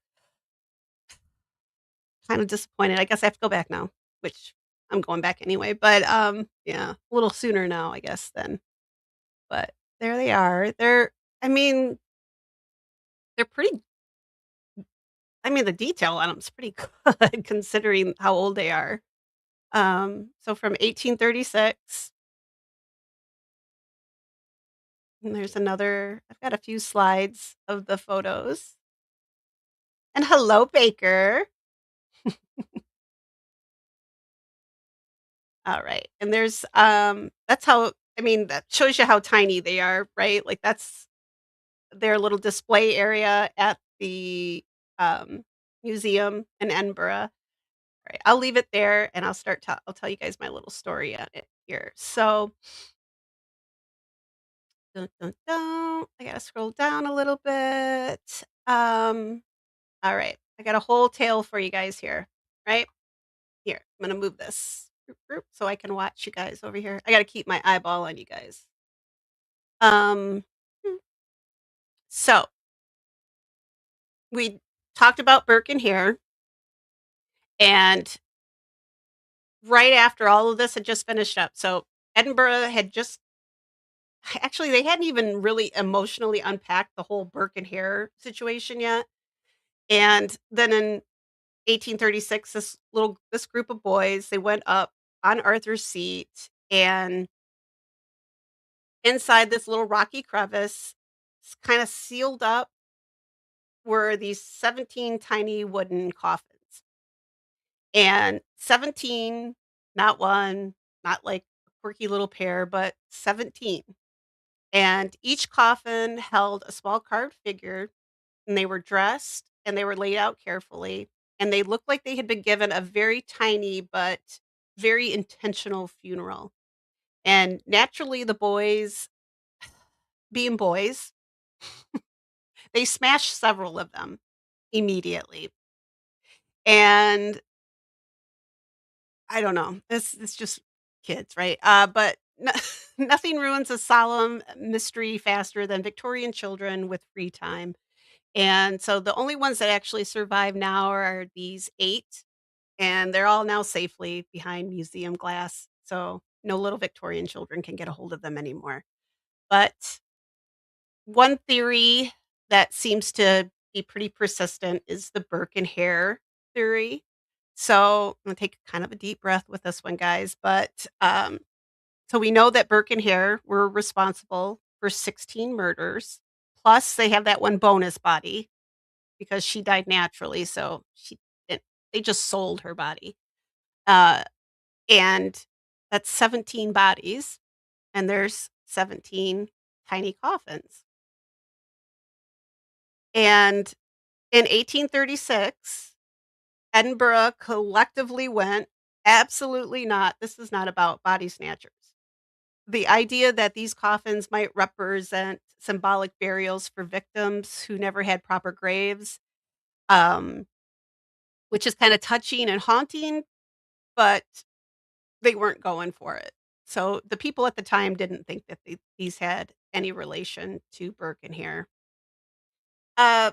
kinda disappointed. I guess I have to go back now, which I'm going back anyway, but, yeah, a little sooner now, I guess, then. But there they are. I mean, they're pretty the detail on 'em is pretty good considering how old they are. So from 1836, and I've got a few slides of the photos. And hello, Baker. Alright, and that shows you how tiny they are, right? Like, that's their little display area at the, um, museum in Edinburgh. Right, I'll leave it there, and I'll tell you guys my little story on it here. So, dun, dun, dun, I gotta scroll down a little bit. Alright, I got a whole tale for you guys here, right? Here, I'm gonna move this so I can watch you guys over here. I gotta keep my eyeball on you guys. Um, hmm, so we talked about Burke and Hare, and right after all of this had just finished up, so Edinburgh had just actually they hadn't even really emotionally unpacked the whole Burke and Hare situation yet. And then in 1836, this group of boys they went up on Arthur's Seat, and inside this little rocky crevice, kind of sealed up, were these 17 tiny wooden coffins. And 17, not one, not like a quirky little pair, but 17. And each coffin held a small carved figure, and they were dressed and they were laid out carefully. And they looked like they had been given a very tiny but very intentional funeral. And naturally, the boys, being boys, they smashed several of them immediately. And I don't know. It's just kids, right? But no nothing ruins a solemn mystery faster than Victorian children with free time. And so the only ones that actually survive now are these 8, and they're all now safely behind museum glass. So no little Victorian children can get a hold of them anymore. But one theory that seems to be pretty persistent is the Burke and Hare theory. So I'm gonna take kind of a deep breath with this one, guys. So we know that Burke and Hare were responsible for 16 murders. Plus, they have that one bonus body because she died naturally. It, they just sold her body, uh, and that's 17 bodies, and there's 17 tiny coffins. And in 1836, Edinburgh collectively went, "Absolutely not. This is not about body snatchers." the idea that these coffins might represent symbolic burials for victims who never had proper graves, um, which is kinda touching and haunting, but they weren't going for it. So, the people at the time didn't think that these had any relation to Burke and Hare. Uh,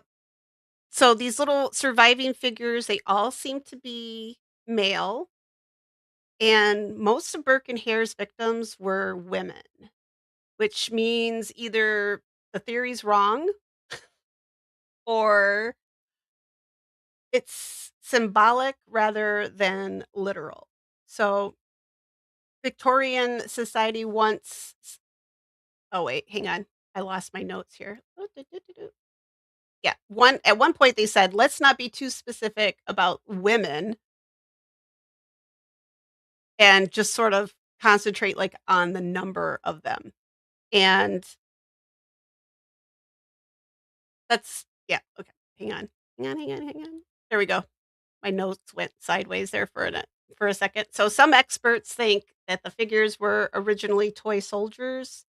so these little surviving figures, they all seem to be male, and most of Burke and Hare's victims were women, which means either the theory's wrong or it's symbolic rather than literal. So, Victorian society once oh, wait, hang on. I lost my notes here. Yeah, at one point they said, "Let's not be too specific about women and just sort of concentrate, like, on the number of them." And that's yeah, okay. Hang on. Hang on. There we go. My notes went sideways there for a second. So some experts think that the figures were originally toy soldiers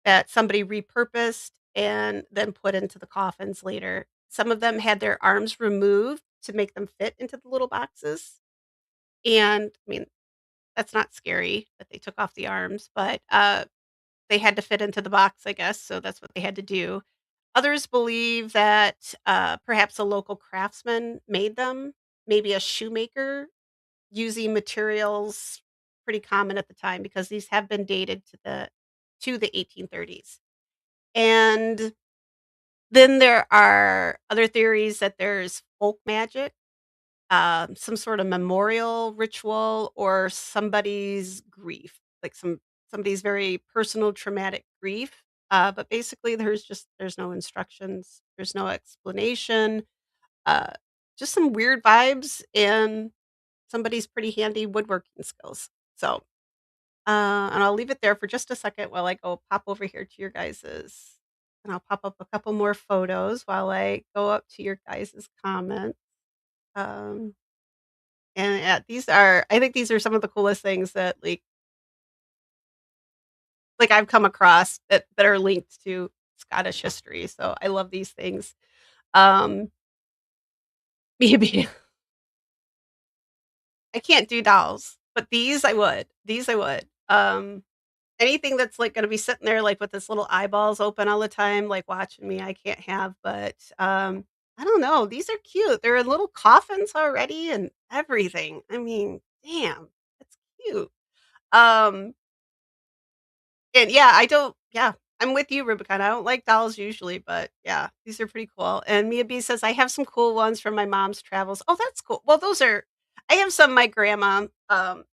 that somebody repurposed and then put into the coffins later. Some of them had their arms removed to make them fit into the little boxes. And I mean, that's not scary that they took off the arms, but they had to fit into the box, I guess. So that's what they had to do. Others believe that perhaps a local craftsman made them, maybe a shoemaker using materials pretty common at the time because these have been dated to the 1830s. And then there are other theories that there's folk magic, some sort of memorial ritual, or somebody's grief, like somebody's very personal traumatic grief. But basically, there's no instructions, there's no explanation, uh, just some weird vibes and somebody's pretty handy woodworking skills. So, and I'll leave it there for just a second while I go pop over here to your guys's, and I'll pop up a couple more photos while I go up to your guys's comments. Um, and yeah, I think these are some of the coolest things that like I've come across that are linked to Scottish history. So I love these things. Um, maybe I can't do dolls, but these I would. These I would. Anything that's, like, gonna be sitting there, like, with its little eyeballs open all the time, like, watching me, I can't have, but, I don't know, these are cute. They're in little coffins already and everything. I mean, damn, that's cute. Um, and yeah, I'm with you, Rubicon. I don't like dolls usually, but yeah, these are pretty cool. And Mia B says, "I have some cool ones from my mom's travels." Oh, that's cool. Well, I have some my grandma,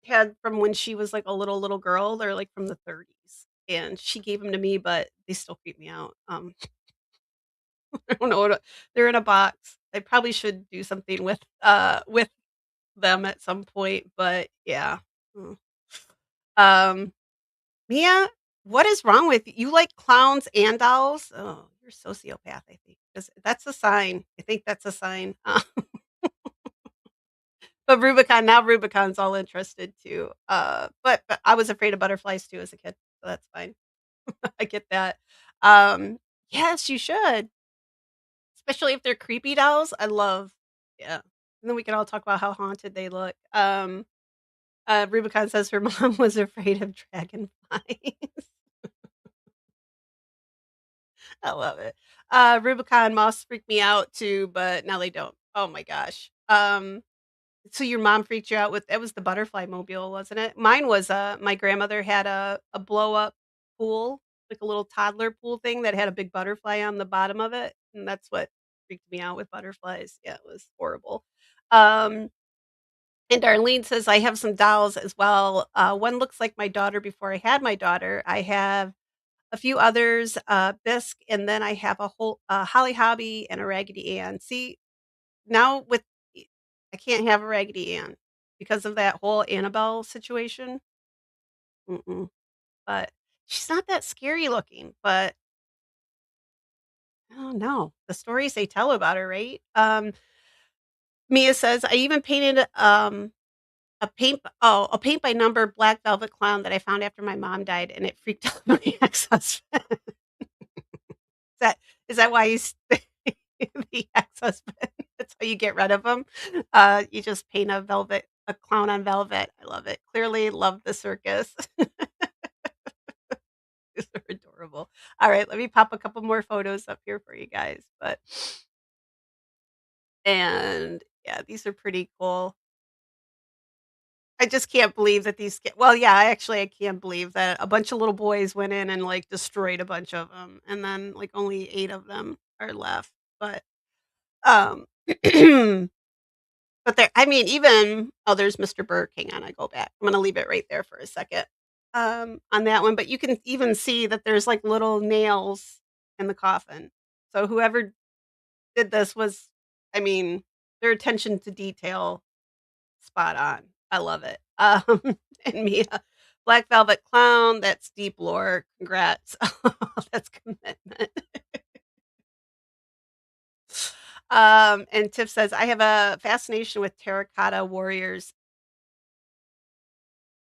had from when she was, like, a little girl. They're, like, from the '30s, and she gave them to me, but they still creep me out. I don't know they're in a box. I probably should do something with them at some point, but yeah. Mm. Um Mia, what is wrong with you? You like clowns and dolls? Oh, you're a sociopath, I think. That's a sign. I think that's a sign. But Rubicon's all interested too. But I was afraid of butterflies too as a kid, so that's fine. I get that. Um, yes, you should, especially if they're creepy dolls. Yeah. And then we can all talk about how haunted they look. Rubicon says her mom was afraid of dragonflies. I love it. Rubicon moths freak me out too, but now they don't. Oh my gosh. So your mom freaked you out with it was the butterfly mobile, wasn't it? Mine was my grandmother had a blow up pool, like a little toddler pool thing that had a big butterfly on the bottom of it, and that's what freaked me out with butterflies. Yeah, it was horrible. Um and Darlene says I have some dolls as well. One looks like my daughter before I had my daughter. I have a few others, Bisque, and then I have a whole Holly Hobby and a Raggedy Ann. See, now with I can't have a Raggedy Ann because of that whole Annabelle situation. Mm-mm. But she's not that scary looking, but I don't know. The stories they tell about her, right? Mia says, I even painted a paint by number black velvet clown that I found after my mom died, and it freaked out my ex-husband. That is that why he's the ex-husband? That's how you get rid of him? You just paint a clown on velvet. I love it. Clearly love the circus. These are adorable. Alright, let me pop a couple more photos up here for you guys, and yeah, these are pretty cool. I just can't believe that well, yeah, I can't believe that a bunch of little boys went in and, like, destroyed a bunch of them, and then, like, only 8 of them are left, but, um, but there I mean, even oh, there's Mr. Burke, hang on, I go back. I'm gonna leave it right there for a second, on that one, but you can even see that there's, like, little nails in the coffin. So whoever did this was I mean, their attention to detail, spot on. I love it. And Mia, Black Velvet Clown, that's deep lore. Congrats. That's commitment. And Tiff says, "I have a fascination with terracotta warriors."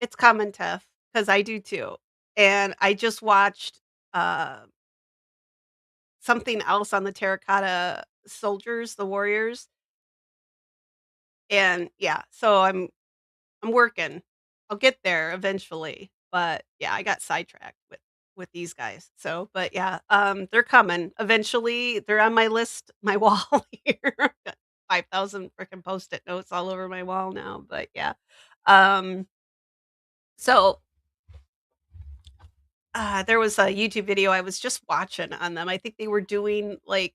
It's common, Tiff, because I do too. And I just watched, uh, something else on the terracotta soldiers, the warriors, and yeah, so I'm working. I'll get there eventually, but yeah, I got sidetracked with these guys. So, but yeah, they're coming. Eventually, they're on my list, my wall here. Got 5,000 freaking Post-it notes all over my wall now, but yeah. Um, so there was a YouTube video I was just watching on them. I think they were doing like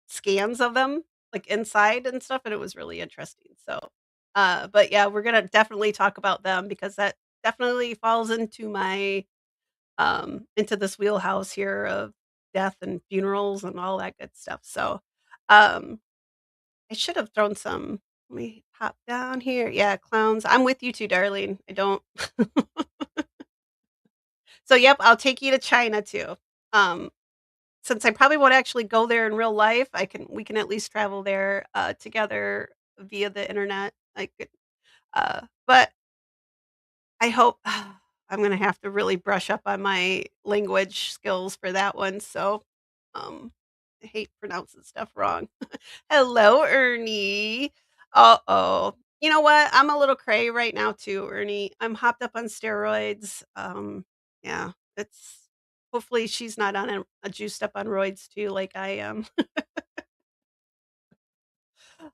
scans of them, like inside and stuff, and it was really interesting. So, but yeah, we're gonna definitely talk about them because that definitely falls into this wheelhouse here of death and funerals and all that good stuff. So, um, I should have thrown some. Let me hop down here. Yeah, clowns. I'm with you too, darling. I don't. So, yep, I'll take you to China too. Um, since I probably won't actually go there in real life, we can at least travel there together via the internet. I could, but I hope I'm gonna have to really brush up on my language skills for that one. So, um, I hate pronouncing stuff wrong. Hello, Ernie. Uh-oh. You know what? I'm a little cray right now too, Ernie. I'm hopped up on steroids. Yeah, it's hopefully she's not on a juiced up on roids too like I am.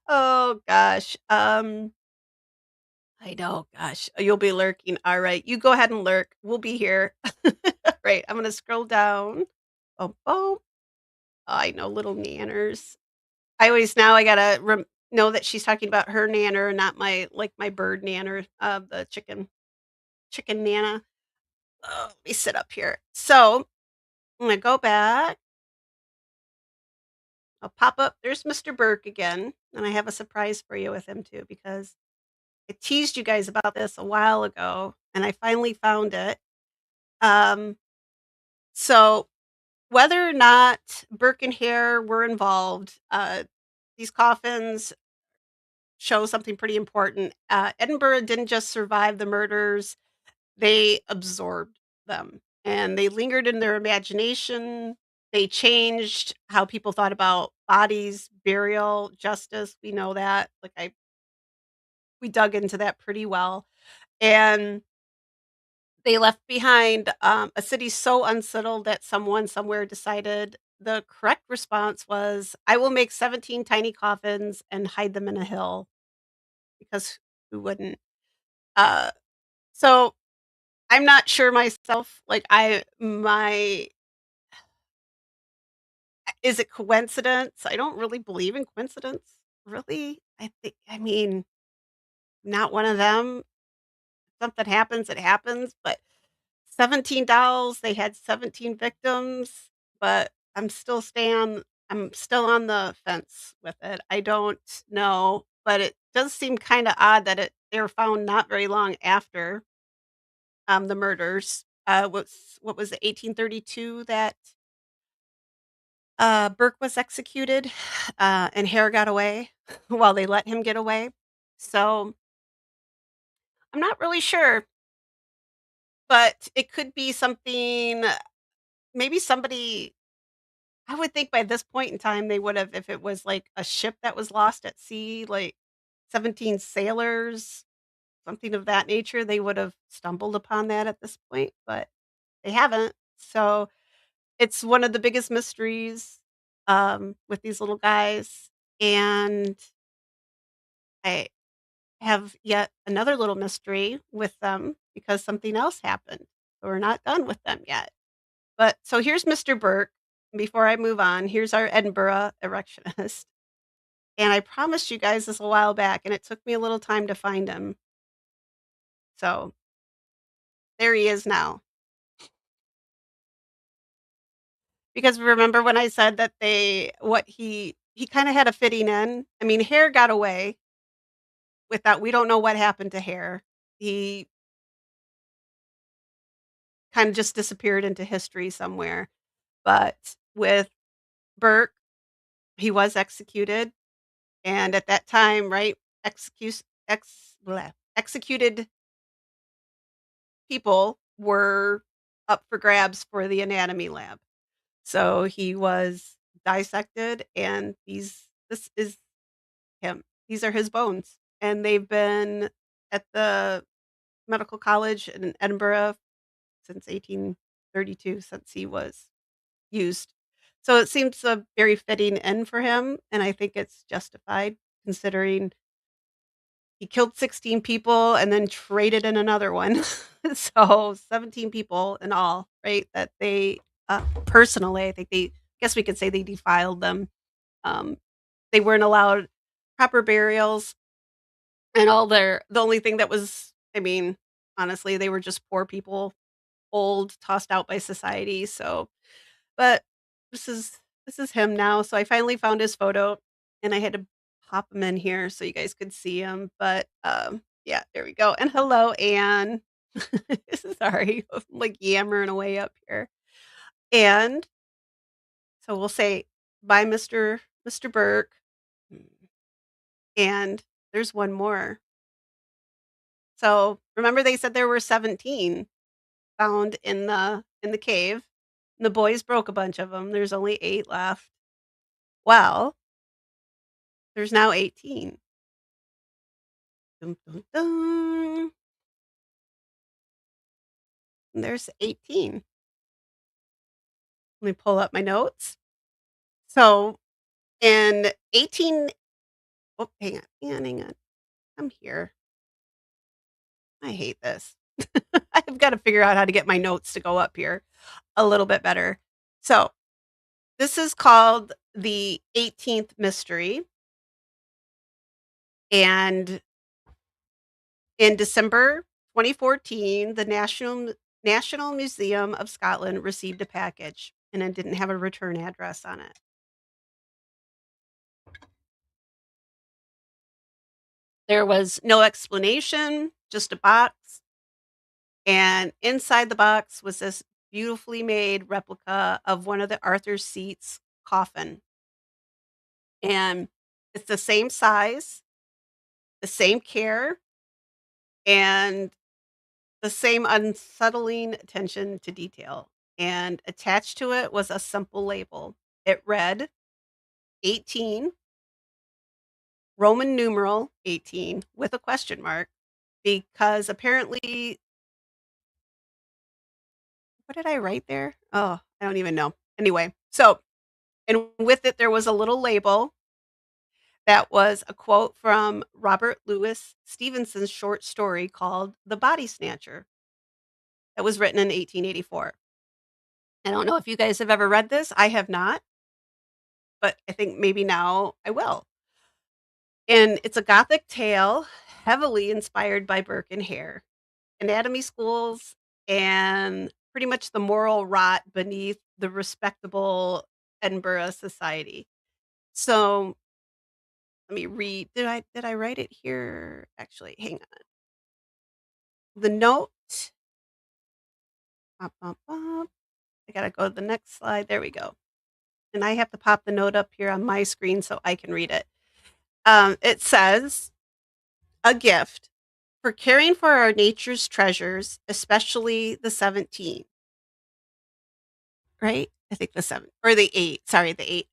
Oh gosh. I know, gosh. You'll be lurking. All right. You go ahead and lurk. We'll be here. Right. I'm gonna scroll down. Boom, boom. I know, little nanners. I always now I gotta know that she's talking about her nanner and not my bird nanner, the chicken nana. Oh, let me sit up here. So I'm gonna go back. I'll pop up. There's Mr. Burke again, and I have a surprise for you with him too because I teased you guys about this a while ago, and I finally found it. Um, so whether or not Burke and Hare were involved, these coffins show something pretty important. Edinburgh didn't just survive the murders, they absorbed them and they lingered in their imagination. They changed how people thought about bodies, burial, justice. We know that. We dug into that pretty well. And they left behind a city so unsettled that someone somewhere decided the correct response was I will make 17 tiny coffins and hide them in a hill because who wouldn't? Uh, so I'm not sure myself. Is it coincidence? I don't really believe in coincidence. Really? I mean, not one of them. Something happens, it happens, but 17 dolls, they had 17 victims, but I'm still on the fence with it. I don't know, but it does seem kinda odd that they were found not very long after, the murders. What was it, 1832 that, Burke was executed, and Hare got away while they let him get away. So, I'm not really sure, but it could be something maybe somebody I would think by this point in time, they would have if it was, like, a ship that was lost at sea, like 17 sailors, something of that nature, they would have stumbled upon that at this point, but they haven't. So, it's one of the biggest mysteries, with these little guys, and I have yet another little mystery with them because something else happened. We're not done with them yet. But so here's Mr. Burke. Before I move on, here's our Edinburgh erectionist. And I promised you guys this a while back, and it took me a little time to find him. So there he is now. Because remember when I said that he kind of had a fitting in? I mean, Hare got away with that. We don't know what happened to Hare. He kind of just disappeared into history somewhere. But with Burke, he was executed. And at that time, right, executed people were up for grabs for the anatomy lab. So he was dissected, and this is him. These are his bones, and they've been at the medical college in Edinburgh since 1832, since he was used. So it seems a very fitting end for him, and I think it's justified considering he killed 16 people and then traded in another one. So 17 people in all, right? That they personally, I think they guess we could say they defiled them. Um, they weren't allowed proper burials and all the only thing that was I mean, honestly, they were just poor people, old, tossed out by society. So but this is this is him now. So I finally found his photo and I had to pop him in here so you guys could see him. But yeah, there we go. And hello, Anne. Sorry, I'm like yammering away up here. And so we'll say bye, Mr. Burke. And there's one more. So remember they said there were 17 found in the cave. And the boys broke a bunch of them. There's only 8 left. Well, there's now 18. Dun, dun, dun. And there's 18. Let me pull up my notes. So in 18 oh, hang on. I'm here. I hate this. I've got to figure out how to get my notes to go up here a little bit better. So this is called the 18th mystery. And in December 2014, the National Museum of Scotland received a package and it didn't have a return address on it. There was no explanation, just a box, and inside the box was this beautifully made replica of one of the Arthur's seats coffin, and it's the same size, the same care, and the same unsettling attention to detail, and attached to it was a simple label. It read 18, Roman numeral 18 with a question mark, because apparently what did I write there? Oh, I don't even know. Anyway, so and with it, there was a little label that was a quote from Robert Louis Stevenson's short story called The Body Snatcher that was written in 1884. I don't know if you guys have ever read this. I have not, but I think maybe now I will. And it's a Gothic tale heavily inspired by Burke and Hare, anatomy schools, and pretty much the moral rot beneath the respectable Edinburgh society. So let me read. Did I write it here? Actually, hang on. The note. Bop, bop, bop. I gotta go to the next slide. There we go. And I have to pop the note up here on my screen so I can read it. It says a gift. for caring for our nature's treasures, especially the 17, right? I think the 7 or the 8, sorry, the 8.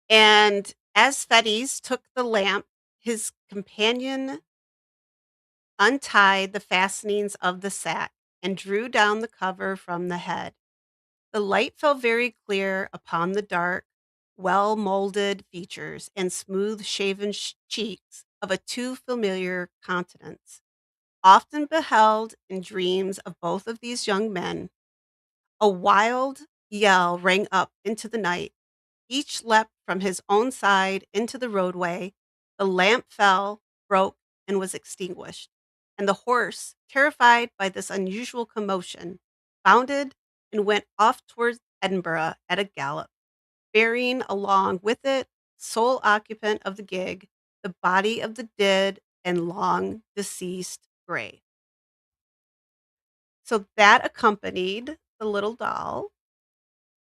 And as Fettes took the lamp, his companion untied the fastenings of the sack and drew down the cover from the head. The light fell very clear upon the dark, well molded features and smooth shaven cheeks of a too familiar countenance. Often beheld in dreams of both of these young men, a wild yell rang up into the night. Each leapt from his own side into the roadway. The lamp fell, broke, and was extinguished. And the horse, terrified by this unusual commotion, bounded and went off towards Edinburgh at a gallop, bearing along with it, sole occupant of the gig, the body of the dead and long deceased Gray. So that accompanied the little doll.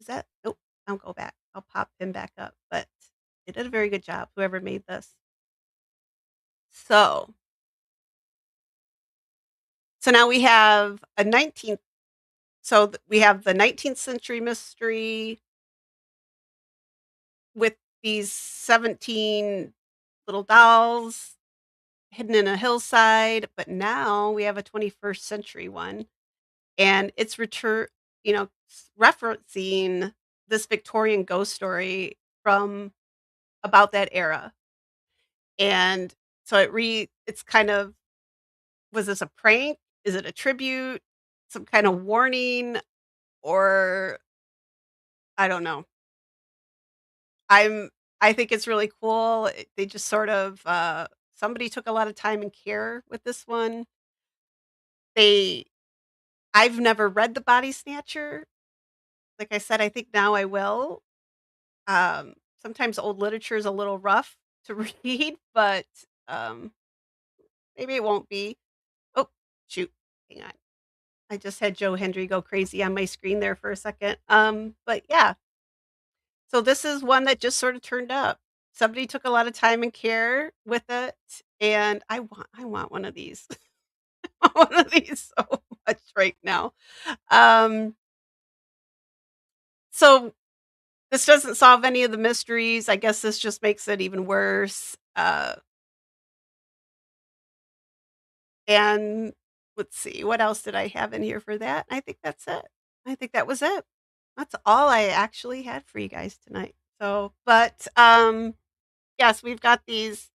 Is that nope, I'll go back. I'll pop him back up, but they did a very good job, whoever made this. So so now we have a 19th we have the 19th century mystery with these 17 little dolls hidden in a hillside, but now we have a 21st century one, and it's referencing this Victorian ghost story from about that era. And so it's kind of, was this a prank? Is it a tribute? Some kind of warning? Or I don't know. I'm I think it's really cool. They just sort of somebody took a lot of time and care with this one. They I've never read The Body Snatcher. Like I said, I think now I will. Sometimes old literature is a little rough to read, but maybe it won't be. Oh, shoot. Hang on. I just had Joe Hendry go crazy on my screen there for a second. But yeah, so this is one that just sort of turned up. Somebody took a lot of time and care with it, and I want one of these. I want one of these so much right now. Um, so this doesn't solve any of the mysteries. I guess this just makes it even worse. And let's see, what else did I have in here for that? I think that's it. I think that was it. That's all I actually had for you guys tonight. So, but yes, we've got these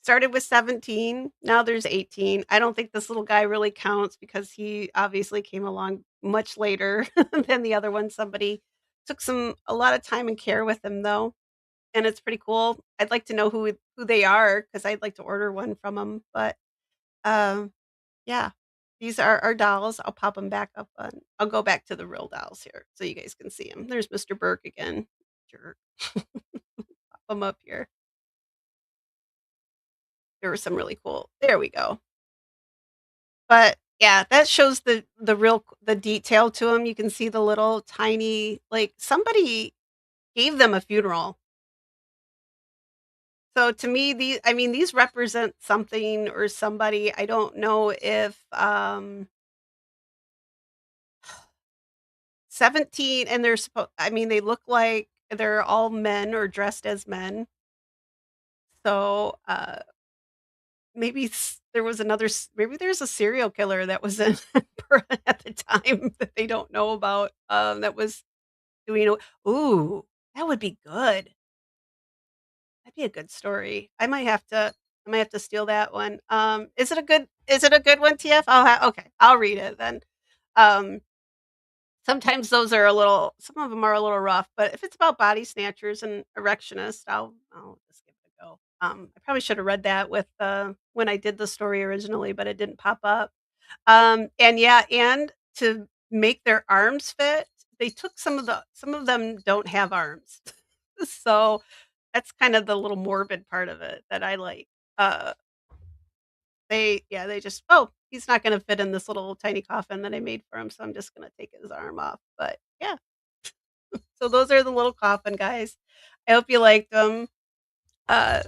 started with 17, now there's 18. I don't think this little guy really counts because he obviously came along much later than the other one. Somebody took a lot of time and care with him though, and it's pretty cool. I'd like to know who they are because I'd like to order one from them. But um yeah, these are our dolls. I'll pop them back up on I'll go back to the real dolls here so you guys can see them. There's Mr. Burke again. Jerk. Pop them up here. There were some really cool, there we go. But, yeah, that shows the detail to them. You can see the little tiny like, somebody gave them a funeral. So, to me, these represent something or somebody. I don't know if, 17 and they look like they're all men or dressed as men. So, maybe there's a serial killer that was in at the time that they don't know about, that was doing ooh, that would be good. That'd be a good story. I might have to steal that one. Is it a good one, TF? Okay, I'll read it then. Um Sometimes some of them are a little rough, but if it's about body snatchers and erectionists, I'll just give it a go. I probably should have read that with when I did the story originally, but it didn't pop up. And yeah, and to make their arms fit, they took some of them don't have arms. So that's kind of the little morbid part of it that I like. Uh they just, "Oh, he's not gonna fit in this little tiny coffin that I made for him, so I'm just gonna take his arm off." But yeah, so those are the little coffin guys. I hope you liked them. Uh,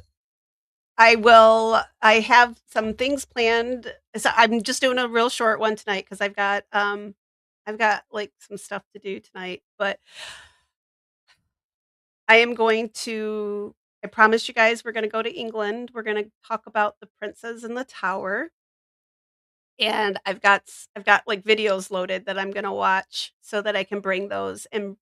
I have some things planned. So I'm just doing a real short one tonight because I've got, like, some stuff to do tonight, but I am going to I promised you guys we're gonna go to England. We're gonna talk about The Princess and the Tower, and I've got, like, videos loaded that I'm gonna watch so that I can bring those and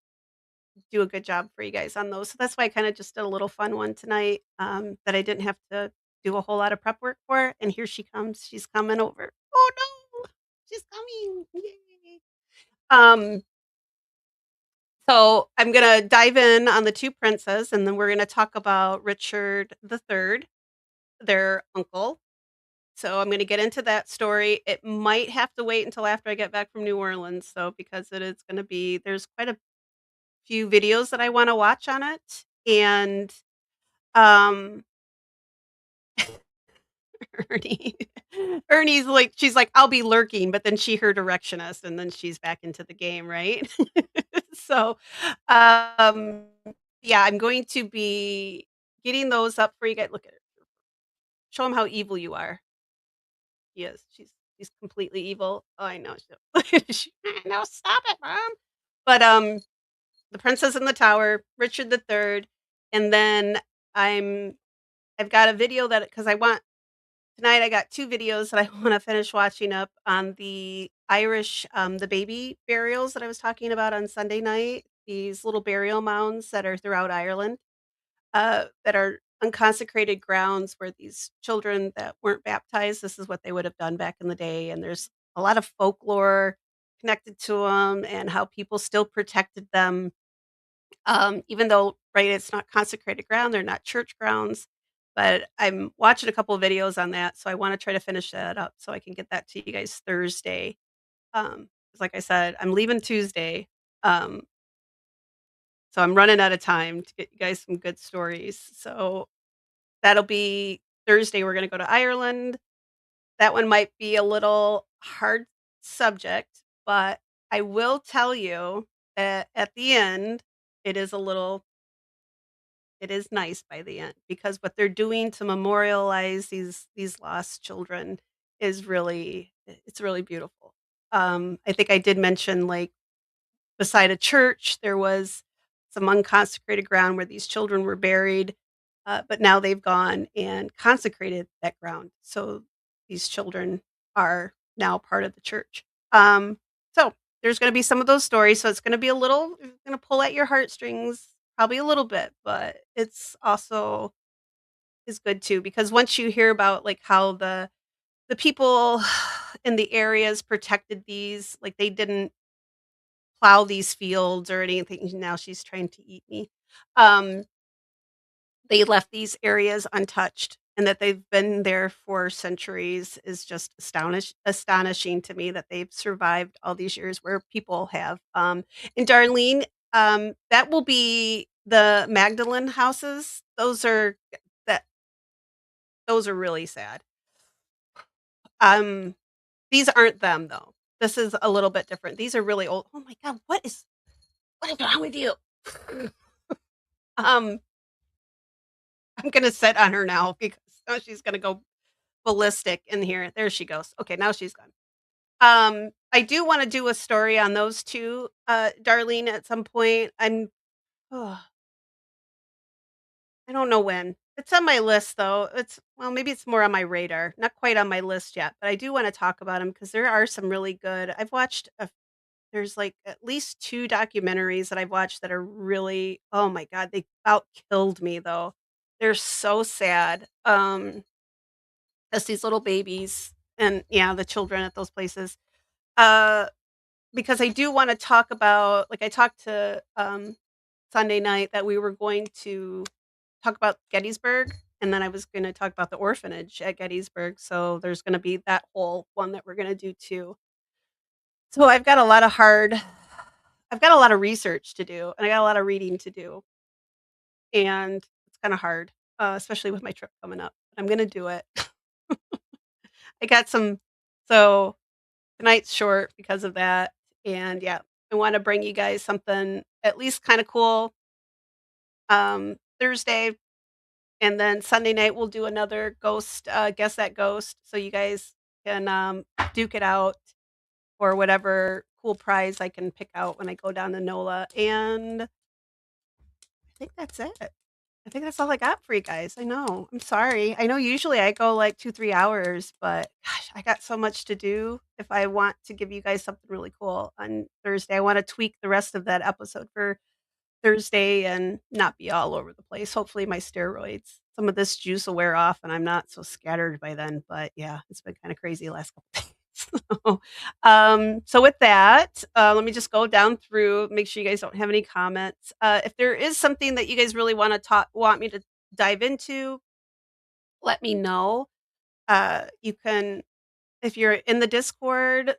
do a good job for you guys on those. So that's why I kinda just did a little fun one tonight, that I didn't have to do a whole lot of prep work for, and here she comes. She's coming over. Oh, no. She's coming. Yay. Um, so I'm gonna dive in on the 2 princes, and then we're gonna talk about Richard III, their uncle. So I'm gonna get into that story. It might have to wait until after I get back from New Orleans, though, because it is gonna be there's quite a few videos that I wanna watch on it, and, um, Ernie Ernie's like she's like, "I'll be lurking," but then she heard Erectionist, and then she's back into the game, right? So, um, yeah, I'm going to be getting those up for you guys. Look at her. Show 'em how evil you are. He is. She's completely evil. Oh, I know. She "No, stop it, mom." But, The Princess in the Tower, Richard III, and then I'm I've got a video that because I want tonight I got 2 videos that I wanna finish watching up on the Irish, the baby burials that I was talking about on Sunday night, these little burial mounds that are throughout Ireland, that are unconsecrated grounds where these children that weren't baptized, this is what they would have done back in the day, and there's a lot of folklore connected to them and how people still protected them, even though, right, it's not consecrated ground, they're not church grounds, but I'm watching a couple of videos on that, so I wanna try to finish that up so I can get that to you guys Thursday. 'Cause like I said, I'm leaving Tuesday, um, so I'm running out of time to get you guys some good stories, so that'll be Thursday, we're gonna go to Ireland. That one might be a little hard subject, but I will tell you that at the end, it is a little it is nice by the end because what they're doing to memorialize these lost children is really it's really beautiful. I think I did mention, like, beside a church, there was some unconsecrated ground where these children were buried, but now they've gone and consecrated that ground. So these children are now part of the church. So there's going to be some of those stories. So it's going to be a little, it's going to pull at your heartstrings, probably a little bit, but it's also is good too because once you hear about like how the people in the areas protected these, like they didn't plow these fields or anything. Now she's trying to eat me. Um, they left these areas untouched and that they've been there for centuries is just astonishing to me that they've survived all these years where people have. And Darlene, that will be the Magdalene houses. That those are really sad. Um, these aren't them though. This is a little bit different. These are really old. Oh my god, what is wrong with you? Um, I'm gonna sit on her now because now she's gonna go ballistic in here. There she goes. Okay, now she's gone. I do wanna do a story on those 2, Darlene, at some point. Oh, I don't know when. It's on my list, though. Well, maybe it's more on my radar. Not quite on my list yet, but I do wanna talk about them because there are some really good I've watched there's, like, at least 2 documentaries that I've watched that are really oh my god, they about killed me, though. They're so sad. As these little babies and yeah, the children at those places. Uh, because I do wanna talk about like, I talked to, Sunday night that we were going to talk about Gettysburg, and then I was gonna talk about the orphanage at Gettysburg, so there's gonna be that whole one that we're gonna do too. So I've got a lot of research to do, and I got a lot of reading to do, and it's kinda hard, especially with my trip coming up, but I'm gonna do it. I got some so tonight's short because of that, and yeah, I wanna bring you guys something at least kinda cool, Thursday, And then Sunday night, we'll do another ghost, guess that ghost, so you guys can, duke it out for whatever cool prize I can pick out when I go down to NOLA, and I think that's it. I think that's all I got for you guys. I know. I'm sorry. I know usually I go like 2, 3 hours, but gosh, I got so much to do if I want to give you guys something really cool on Thursday. I wanna tweak the rest of that episode for Thursday and not be all over the place. Hopefully, my steroids, some of this juice will wear off and I'm not so scattered by then. But yeah, it's been kind of crazy the last couple days. So, so with that, let me just go down through, make sure you guys don't have any comments. If there is something that you guys really want to want me to dive into, let me know. You can, if you're in the Discord,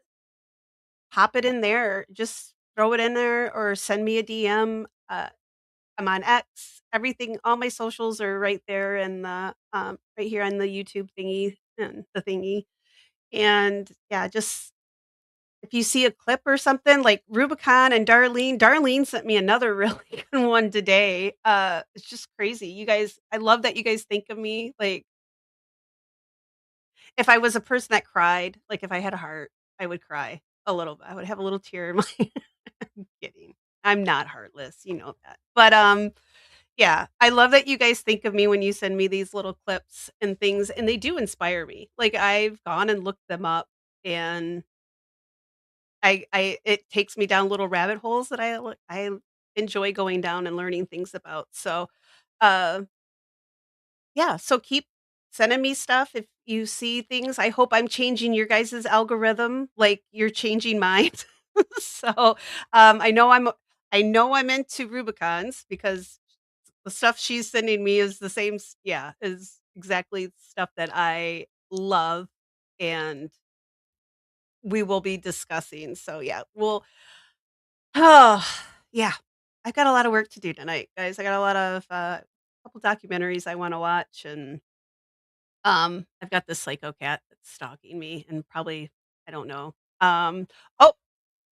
pop it in there. Just throw it in there or send me a DM. I'm on X. Everything, all my socials are right there in the right here on the YouTube thingy and the thingy. And yeah, just if you see a clip or something like Rubicon and Darlene sent me another really good one today. It's just crazy. You guys, I love that you guys think of me. Like if I was a person that cried, like if I had a heart, I would cry a little bit. I would have a little tear in my I'm kidding. I'm not heartless, you know that. But yeah, I love that you guys think of me when you send me these little clips and things, and they do inspire me. Like, I've gone and looked them up, and I it takes me down little rabbit holes that I enjoy going down and learning things about. So, uh, yeah, so keep sending me stuff if you see things. I hope I'm changing your guys' algorithm like you're changing mine. So, I know I'm into Rubicons because the stuff she's sending me is the same yeah, is exactly stuff that I love and we will be discussing. So, yeah, we'll oh, yeah. I've got a lot of work to do tonight, guys. I got a lot of, couple documentaries I wanna watch, and, I've got this psycho cat that's stalking me and probably I don't know. Oh,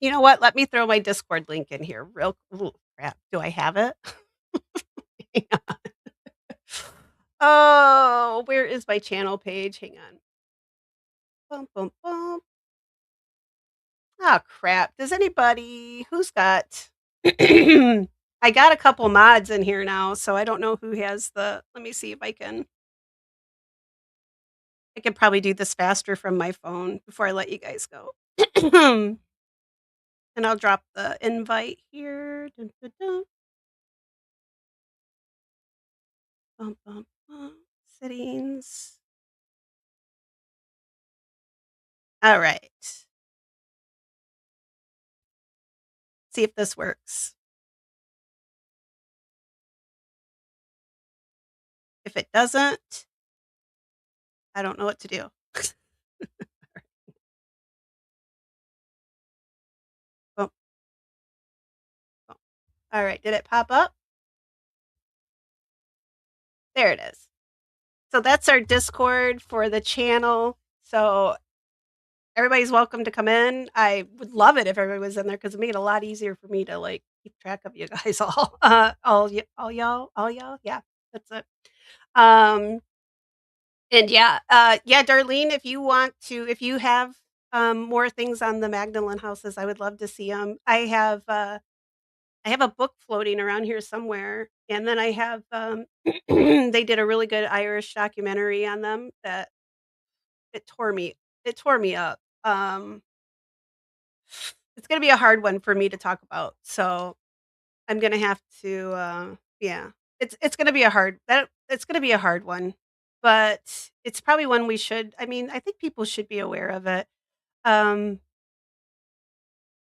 you know what? Let me throw my Discord link in here real ooh, crap. Do I have it? Hang on. Oh, where is my channel page? Hang on. Bum, bum, bum. Oh, crap. Does anybody who's got I got a couple mods in here now, so I don't know who has the let me see if I could probably do this faster from my phone before I let you guys go. And I'll drop the invite here. Dun, dun, dun. Bum, bum, bum. Settings. All right. See if this works. If it doesn't, I don't know what to do. Bum, bum. All right. Did it pop up? There it is. So that's our Discord for the channel. So everybody's welcome to come in. I would love it if everybody was in there because it made it a lot easier for me to like keep track of you guys all. All y'all. Yeah, that's it. Um, and yeah, yeah, Darlene, if you have more things on the Magdalene houses, I would love to see them. I have a book floating around here somewhere, and then I have they did a really good Irish documentary on them that it tore me it tore me up. It's gonna be a hard one for me to talk about, so I'm gonna have to, yeah. It's gonna be a hard that it's gonna be a hard one, but it's probably one we should I mean, I think people should be aware of it. Um,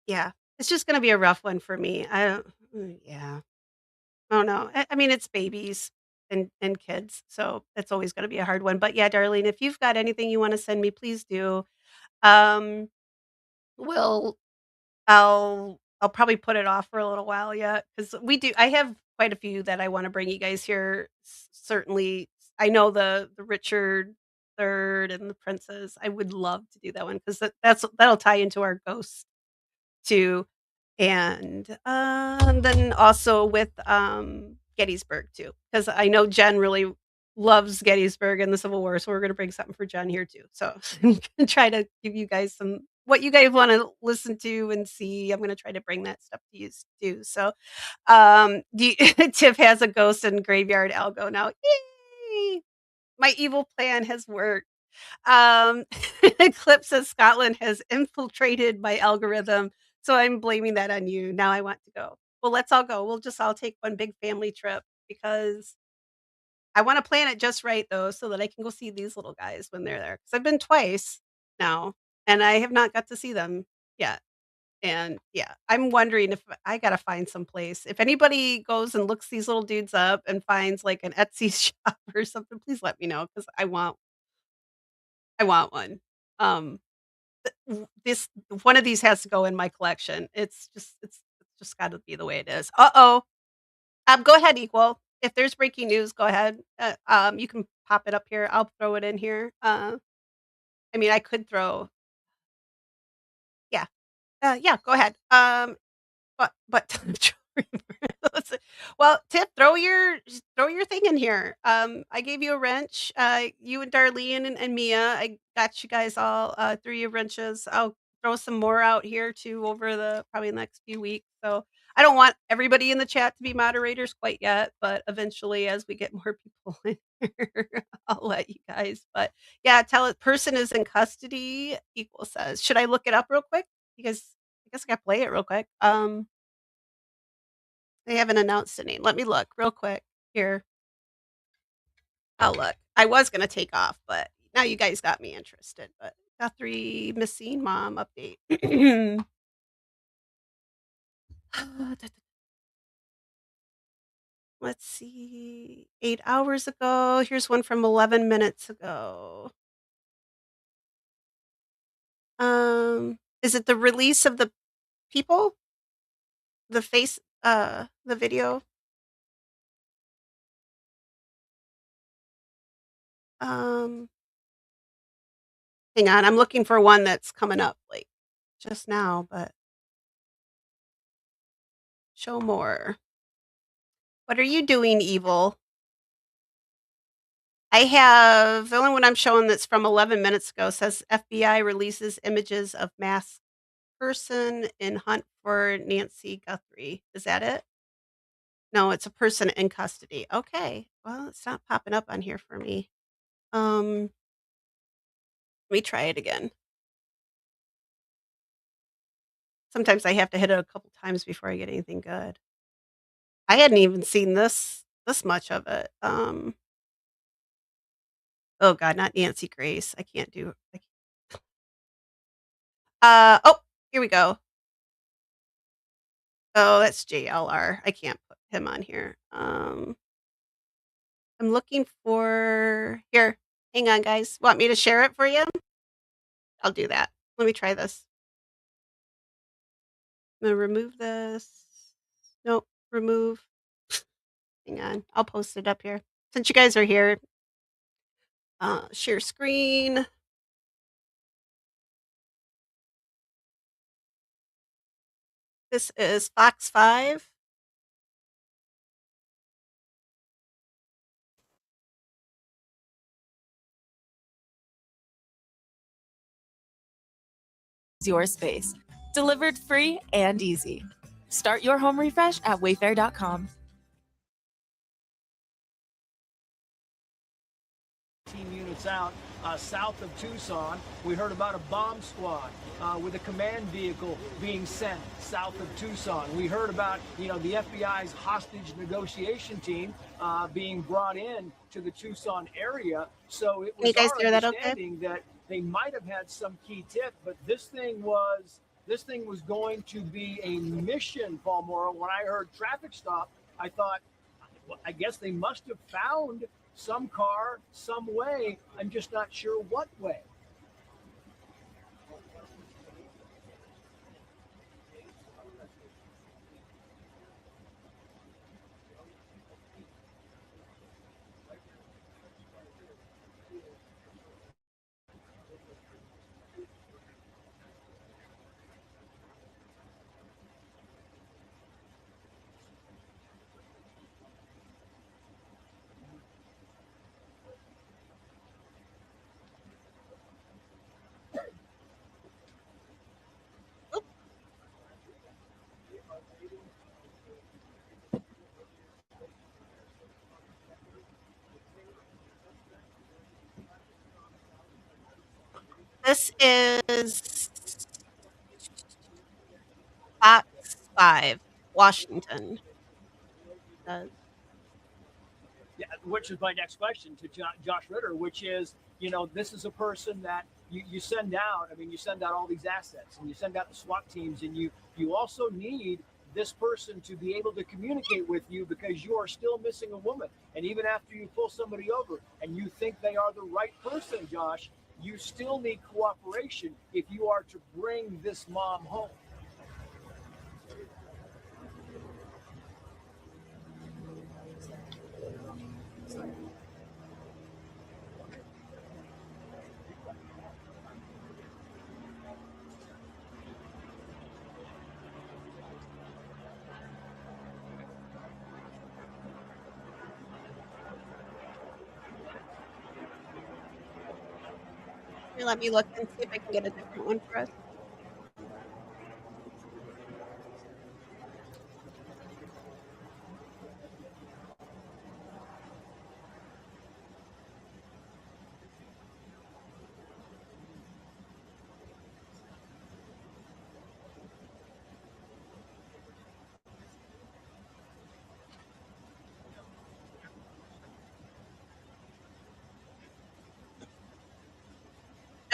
yeah, it's just gonna be a rough one for me. I don't yeah. I don't know. I mean, it's babies and kids, so it's always gonna be a hard one, but yeah, Darlene, if you've got anything you wanna send me, please do. Um, we'll I'll probably put it off for a little while yet because I have quite a few that I wanna bring you guys here. Certainly, I know the Richard III and the Princess. I would love to do that one 'cause that'll tie into our ghosts too, and, then also with, Gettysburg too, because I know Jen really loves Gettysburg and the Civil War, so we're gonna bring something for Jen here too. So I'm gonna try to give you guys some what you guys want to listen to and see. I'm gonna try to bring that stuff to you too. So Tiff has a ghost in graveyard algo now. Yay! My evil plan has worked. Um, Eclipse says Scotland has infiltrated my algorithm, so I'm blaming that on you. Now I want to go. Well, let's all go. We'll just all take one big family trip because I want to plan it just right though, so that I can go see these little guys when they're there. Because I've been twice now, and I have not got to see them yet. And yeah, I'm wondering if I gotta find some place. If anybody goes and looks these little dudes up and finds like an Etsy shop or something, please let me know because I want one. Um, this one of these has to go in my collection. It's just got to be the way it is. Uh-oh. Go ahead, Equal. If there's breaking news, go ahead. You can pop it up here. I'll throw it in here. I mean, I could throw. Yeah. Yeah. Go ahead. But let's see. Well, Tip, throw your thing in here. I gave you a wrench. You and Darlene and Mia, I got you guys all 3 wrenches. I'll throw some more out here too over the probably the next few weeks. So I don't want everybody in the chat to be moderators quite yet, but eventually as we get more people in here, I'll let you guys. But yeah, tell it person is in custody. Equal says, should I look it up real quick? Because I guess I gotta play it real quick. They haven't announced a name. Let me look real quick here. I'll look. I was gonna take off, but now you guys got me interested. But Guthrie missing mom update. Let's see. 8 hours ago. Here's one from 11 minutes ago. Is it the release of the people? The face the video? Um Hang on, I'm looking for one that's coming up like just now, but show more. What are you doing, evil? I have the only one I'm showing that's from 11 minutes ago says FBI releases images of masked person in hunt for Nancy Guthrie. Is that it? No, it's a person in custody. Okay. Well, it's not popping up on here for me. Let me try it again. Sometimes I have to hit it a couple times before I get anything good. I hadn't even seen this much of it. Oh god, not Nancy Grace. I can't do oh, here we go. Oh, that's JLR. I can't put him on here. I'm looking for here. Hang on, guys. Want me to share it for you? I'll do that. Let me try this. I'm gonna remove this. Nope, remove. Hang on. I'll post it up here. Since you guys are here, share screen. This is Fox 5. Your space, delivered free and easy. Start your home refresh at wayfair.com. Units out south of Tucson. We heard about a bomb squad with a command vehicle being sent south of Tucson. We heard about, the FBI's hostage negotiation team being brought in to the Tucson area. So it was our understanding that they might have had some key tip, but this thing was going to be a mission, Paul Morrow. When I heard traffic stop, I thought, well, I guess they must have found some car, some way. I'm just not sure what way. This is box 5, Washington. Yeah, which is my next question to Josh Ritter, which is, this is a person that you send out. I mean, you send out all these assets and you send out the SWAT teams, and you also need this person to be able to communicate with you because you are still missing a woman. And even after you pull somebody over and you think they are the right person, Josh, you still need cooperation if you are to bring this mom home. Let me look and see if I can get a different one for us.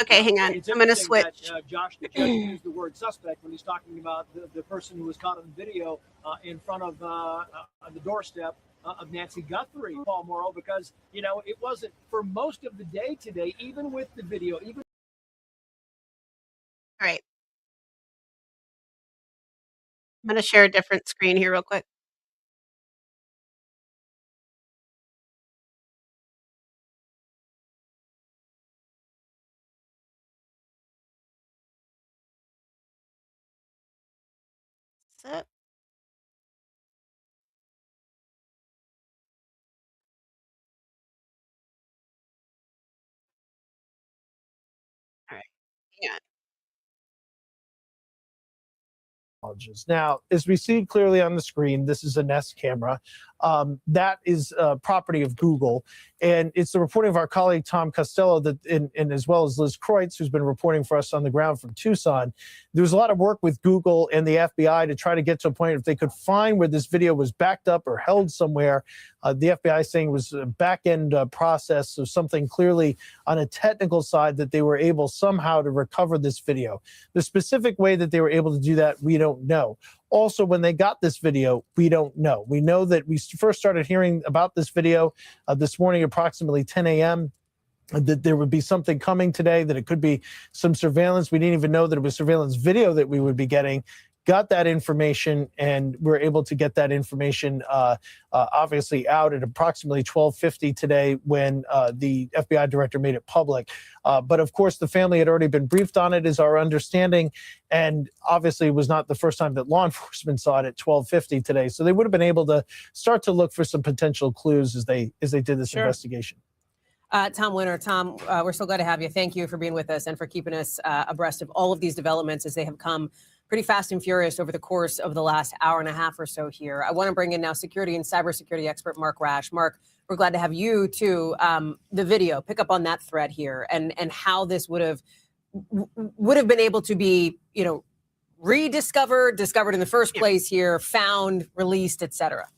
Okay, hang on. It's I'm going to interesting switch. that, Josh, the judge used the word suspect when he's talking about the person who was caught on video in front of the doorstep of Nancy Guthrie, Paul Morrow, because, it wasn't for most of the day today, even with the video, even. All right. I'm going to share a different screen here real quick. Set. All right. Hang on. Now, as we see clearly on the screen, this is a Nest camera. That is property of Google, and it's the reporting of our colleague Tom Costello that, and as well as Liz Kreutz, who's been reporting for us on the ground from Tucson. There was a lot of work with Google and the FBI to try to get to a point if they could find where this video was backed up or held somewhere. The FBI saying it was a back-end process, so something clearly on a technical side that they were able somehow to recover this video. The specific way that they were able to do that, we don't know. Also, when they got this video, we don't know. We know that we first started hearing about this video this morning, approximately 10 a.m., that there would be something coming today, that it could be some surveillance. We didn't even know that it was surveillance video that we would be getting. Got that information, and we're able to get that information obviously out at approximately 12:50 today when the FBI director made it public. But of course, the family had already been briefed on it, is our understanding, and obviously it was not the first time that law enforcement saw it at 12:50 today. So they would have been able to start to look for some potential clues as they did this investigation. Tom Winter, Tom, we're so glad to have you. Thank you for being with us and for keeping us abreast of all of these developments as they have come pretty fast and furious over the course of the last hour and a half or so here. I want to bring in now security and cybersecurity expert Mark Rash. Mark, we're glad to have you too. The video, pick up on that thread here and how this would have been able to be, rediscovered, discovered in the first place here, found, released, etc.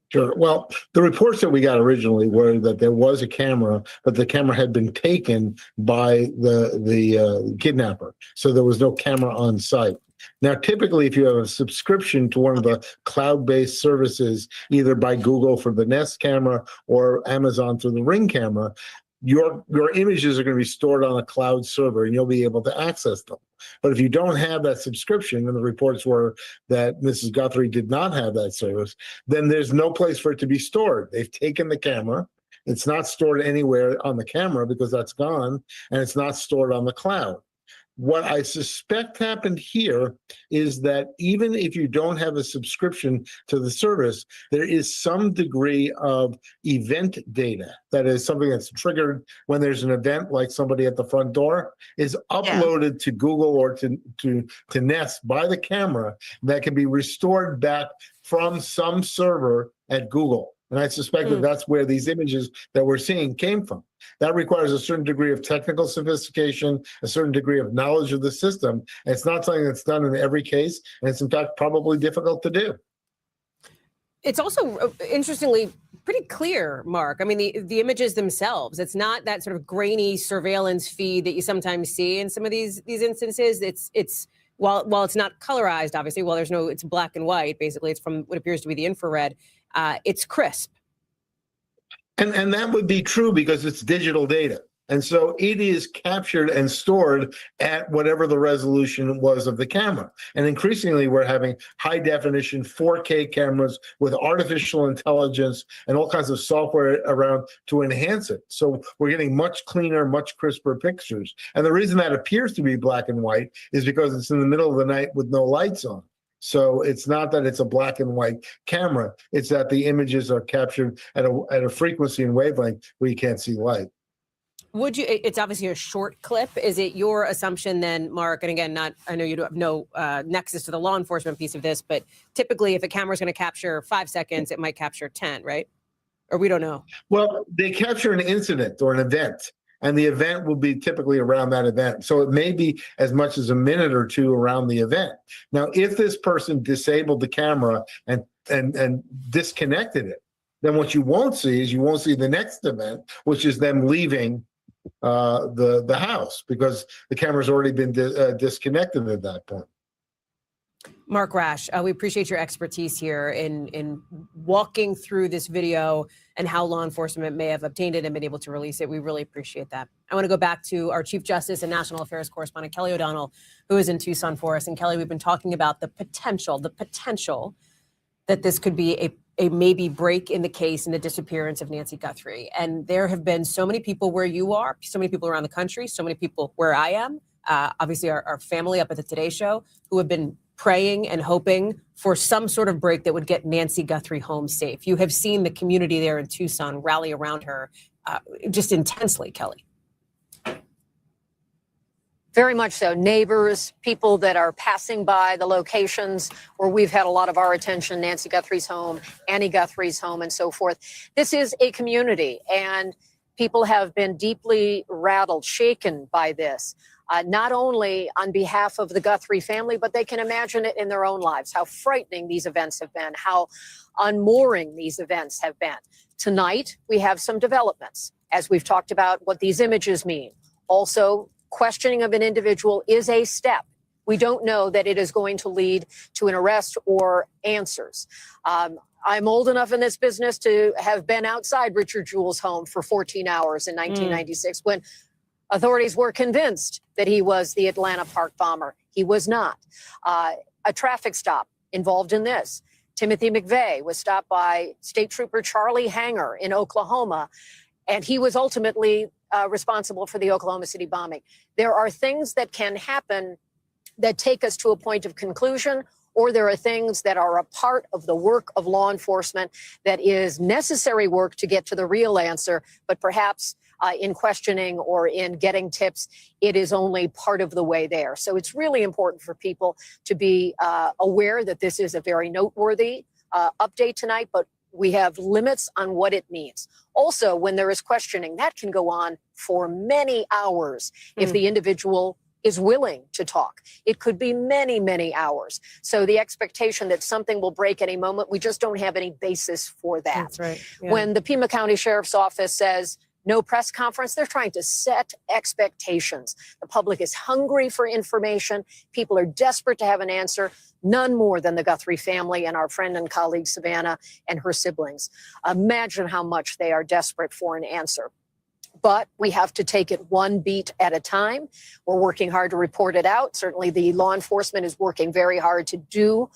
Sure. Well, the reports that we got originally were that there was a camera, but the camera had been taken by the kidnapper. So there was no camera on site. Now, typically, if you have a subscription to one of the cloud-based services, either by Google for the Nest camera or Amazon through the Ring camera, your images are going to be stored on a cloud server and you'll be able to access them. But if you don't have that subscription, and the reports were that Mrs. Guthrie did not have that service, then there's no place for it to be stored. They've taken the camera. It's not stored anywhere on the camera because that's gone, and it's not stored on the cloud. What I suspect happened here is that even if you don't have a subscription to the service, there is some degree of event data. That is something that's triggered when there's an event, like somebody at the front door, is uploaded to Google or to Nest by the camera that can be restored back from some server at Google. And I suspect that that's where these images that we're seeing came from. That requires a certain degree of technical sophistication, a certain degree of knowledge of the system. And it's not something that's done in every case. And it's in fact probably difficult to do. It's also interestingly pretty clear, Mark. I mean, the images themselves, it's not that sort of grainy surveillance feed that you sometimes see in some of these instances. It's while it's not colorized, obviously, it's black and white, basically, it's from what appears to be the infrared, it's crisp. And that would be true because it's digital data. And so it is captured and stored at whatever the resolution was of the camera. And increasingly, we're having high definition 4K cameras with artificial intelligence and all kinds of software around to enhance it. So we're getting much cleaner, much crisper pictures. And the reason that appears to be black and white is because it's in the middle of the night with no lights on. So it's not that it's a black and white camera. It's that the images are captured at a frequency and wavelength where you can't see light. It's obviously a short clip. Is it your assumption then, Mark, and again, I know you have no nexus to the law enforcement piece of this, but typically if a camera is going to capture 5 seconds, it might capture 10, right? Or we don't know. Well, they capture an incident or an event, and the event will be typically around that event. So it may be as much as a minute or two around the event. Now, if this person disabled the camera and disconnected it, then what you won't see is the next event, which is them leaving the house because the camera's already been disconnected at that point. Mark Rash, we appreciate your expertise here in walking through this video and how law enforcement may have obtained it and been able to release it. We really appreciate that. I want to go back to our Chief Justice and National Affairs correspondent, Kelly O'Donnell, who is in Tucson for us. And Kelly, we've been talking about the potential that this could be a maybe break in the case in the disappearance of Nancy Guthrie. And there have been so many people where you are, so many people around the country, so many people where I am, obviously our family up at the Today Show, who have been praying and hoping for some sort of break that would get Nancy Guthrie home safe. You have seen the community there in Tucson rally around her just intensely, Kelly. Very much so. Neighbors, people that are passing by the locations where we've had a lot of our attention, Nancy Guthrie's home, Annie Guthrie's home, and so forth. This is a community, and people have been deeply rattled, shaken by this, not only on behalf of the Guthrie family, but they can imagine it in their own lives, how frightening these events have been, how unmooring these events have been. Tonight, we have some developments, as we've talked about what these images mean. Also, questioning of an individual is a step. We don't know that it is going to lead to an arrest or answers. I'm old enough in this business to have been outside Richard Jewell's home for 14 hours in 1996 when authorities were convinced that he was the Atlanta Park bomber. He was not. A traffic stop involved in this. Timothy McVeigh was stopped by State Trooper Charlie Hanger in Oklahoma, and he was ultimately responsible for the Oklahoma City bombing. There are things that can happen that take us to a point of conclusion, or there are things that are a part of the work of law enforcement that is necessary work to get to the real answer, but perhaps in questioning or in getting tips, it is only part of the way there. So it's really important for people to be aware that this is a very noteworthy update tonight, but we have limits on what it means. Also, when there is questioning, that can go on for many hours if the individual is willing to talk. It could be many, many hours. So the expectation that something will break any moment, we just don't have any basis for that. That's right. Yeah. When the Pima County Sheriff's Office says no press conference, they're trying to set expectations. The public is hungry for information. People are desperate to have an answer. None more than the Guthrie family and our friend and colleague Savannah and her siblings. Imagine how much they are desperate for an answer. But we have to take it one beat at a time. We're working hard to report it out. Certainly the law enforcement is working very hard to do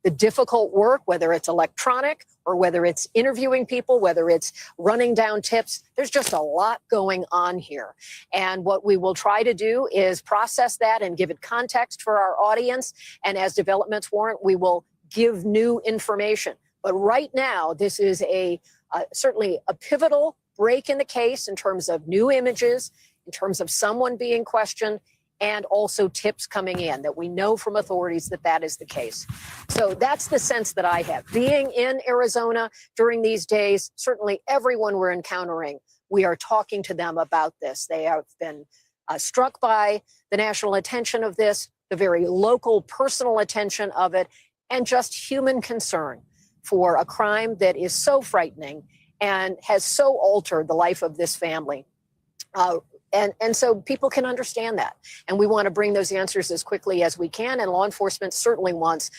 the difficult work, whether it's electronic or whether it's interviewing people, whether it's running down tips. There's just a lot going on here. And what we will try to do is process that and give it context for our audience. And as developments warrant, we will give new information. But right now, this is certainly a pivotal break in the case in terms of new images, in terms of someone being questioned, and also tips coming in that we know from authorities that that is the case. So that's the sense that I have. Being in Arizona during these days, certainly everyone we're encountering we are talking to them about this. They have been struck by the national attention of this, the very local personal attention of it, and just human concern for a crime that is so frightening and has so altered the life of this family. And so people can understand that. And we want to bring those answers as quickly as we can. And law enforcement certainly wants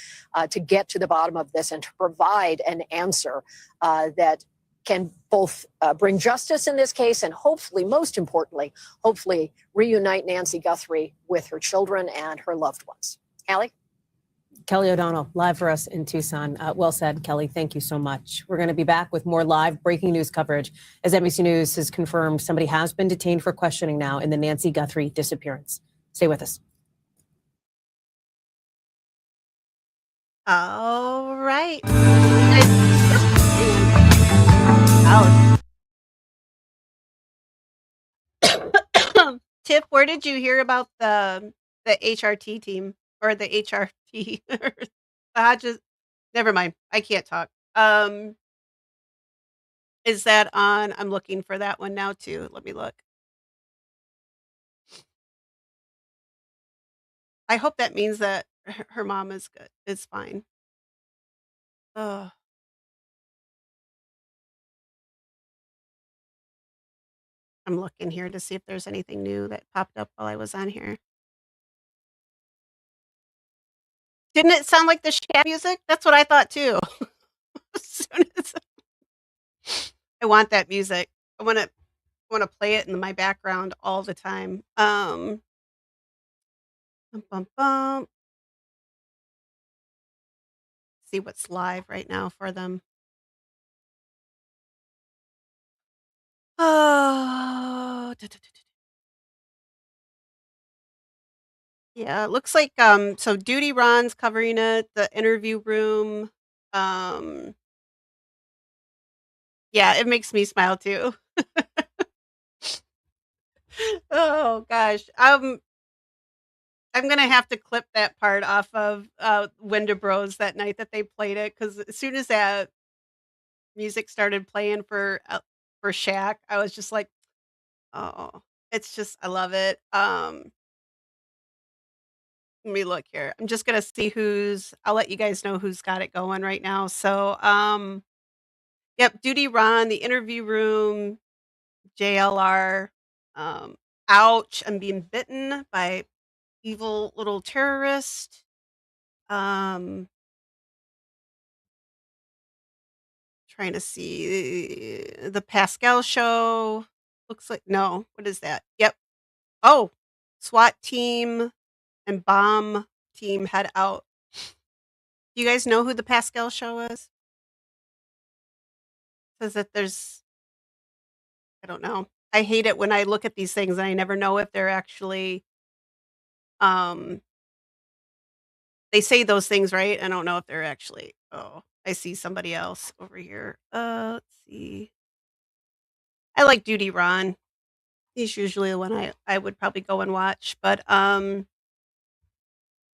to get to the bottom of this and to provide an answer that can both bring justice in this case and hopefully, most importantly, hopefully reunite Nancy Guthrie with her children and her loved ones. Allie? Kelly O'Donnell, live for us in Tucson. Well said, Kelly. Thank you so much. We're going to be back with more live breaking news coverage as NBC News has confirmed somebody has been detained for questioning now in the Nancy Guthrie disappearance. Stay with us. All right. Tiff, where did you hear about the HRT team or the HRT? Just never mind. I can't talk. Is that on? I'm looking for that one now too. Let me look. I hope that means that her mom is good. It's fine. Oh. I'm looking here to see if there's anything new that popped up while I was on here. Didn't it sound like the Shaft music? That's what I thought too. As soon as I want that music. I want to play it in my background all the time. Bum, bum, bum. See what's live right now for them. Oh. Yeah, it looks like so Duty Ron's covering it, the interview room. Yeah, it makes me smile too. Oh gosh. I'm gonna have to clip that part off of Window Bros that night that they played it, because as soon as that music started playing for Shaq, I was just like, oh, it's just I love it. Let me look here. I'm just gonna see I'll let you guys know who's got it going right now. So yep, Duty Ron, the interview room, JLR, um, ouch, I'm being bitten by evil little terrorist. Trying to see the Pascal show. Looks like no. What is that? Yep. Oh, SWAT team and bomb team head out. Do you guys know who the Pascal show is? Says that there's I don't know. I hate it when I look at these things and I never know if they're actually um they say those things, right? I don't know if they're actually oh, I see somebody else over here. Let's see. I like Duty Ron. He's usually the one I would probably go and watch, but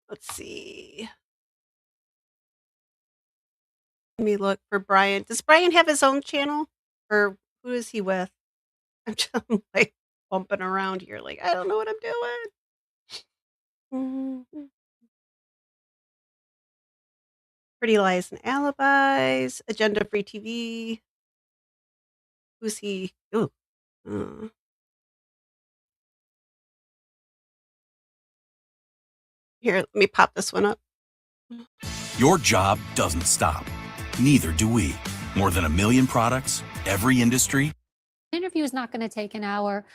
let's see. Let me look for Brian. Does Brian have his own channel? Or who is he with? I'm just like bumping around here like I don't know what I'm doing. Mhm. Pretty Lies and Alibis, Agenda Free TV. Who's he? Ooh. Here, let me pop this one up. Your job doesn't stop. Neither do we. More than 1 million products, every industry. Interview is not going to take an hour,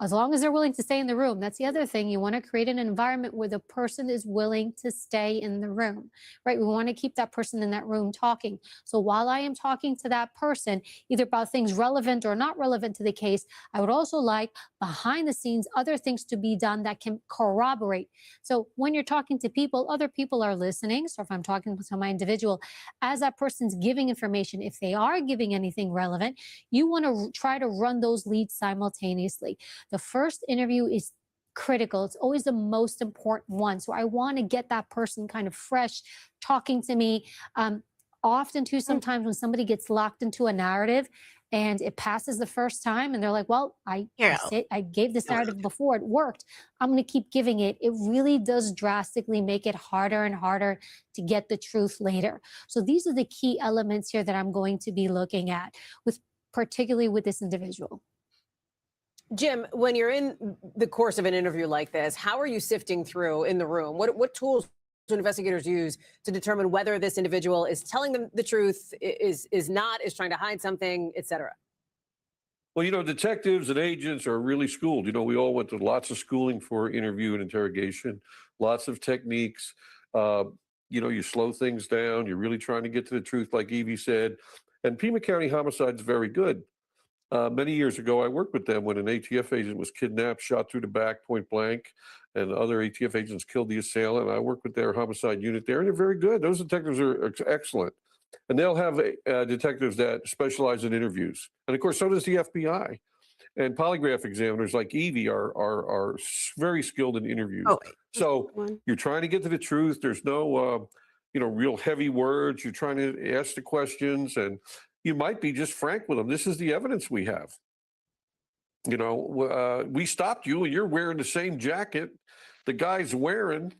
as long as they're willing to stay in the room. That's the other thing. You want to create an environment where the person is willing to stay in the room, right? We want to keep that person in that room talking. So while I am talking to that person, either about things relevant or not relevant to the case, I would also like behind the scenes other things to be done that can corroborate. So when you're talking to people, other people are listening. So if I'm talking to my individual, as that person's giving information, if they are giving anything relevant, you want to try to run those leads simultaneously. The first interview is critical. It's always the most important one. So I want to get that person kind of fresh, talking to me. Often too, sometimes when somebody gets locked into a narrative, and it passes the first time, and they're like, well, Here, I gave this narrative before, it worked, I'm going to keep giving it. It really does drastically make it harder and harder to get the truth later. So these are the key elements here that I'm going to be looking at, with particularly with this individual. Jim, when you're in the course of an interview like this, how are you sifting through in the room? What tools do investigators use to determine whether this individual is telling them the truth, is not, is trying to hide something, et cetera? Well, detectives and agents are really schooled. We all went to lots of schooling for interview and interrogation, lots of techniques. You slow things down. You're really trying to get to the truth, like Evie said. And Pima County Homicide is very good. Many years ago, I worked with them when an ATF agent was kidnapped, shot through the back, point blank, and other ATF agents killed the assailant. I worked with their homicide unit there, and they're very good. Those detectives are excellent. And they'll have detectives that specialize in interviews. And of course, so does the FBI. And polygraph examiners like Evie are very skilled in interviews. Oh, wait. So you're trying to get to the truth. There's no, real heavy words. You're trying to ask the questions, and you might be just frank with them. This is the evidence we have. We stopped you, and you're wearing the same jacket the guy's wearing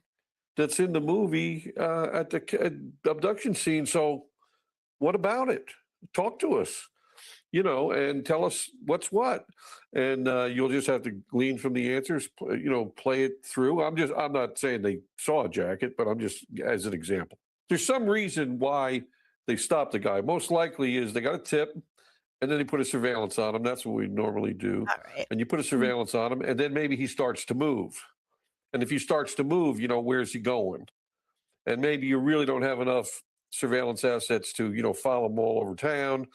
that's in the movie at the abduction scene. So what about it? Talk to us, and tell us what's what. And you'll just have to glean from the answers, play it through. I'm not saying they saw a jacket, but I'm just as an example. There's some reason why they stopped the guy. Most likely is they got a tip, and then they put a surveillance on him. That's what we normally do. All right. And you put a surveillance on him, and then maybe he starts to move. And if he starts to move, where's he going? And maybe you really don't have enough surveillance assets to, follow him all over town.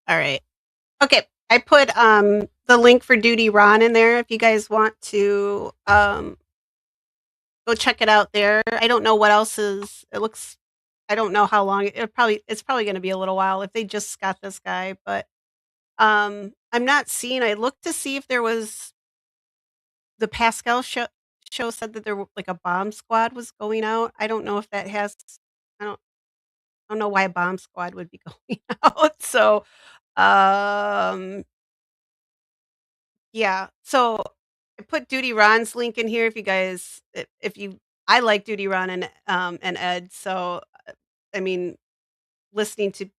All right. Okay. I put the link for Duty Ron in there if you guys want to go check it out there. I don't know what else is. I don't know how long it's probably going to be a little while if they just got this guy, but I'm not seeing. I looked to see if there was the Pascal show said that there were like a bomb squad was going out. I don't know if that has. I don't know why a bomb squad would be going out. So, yeah. So I put Duty Ron's link in here if you guys, if you, I like Duty Ron and Ed. So, I mean, listening to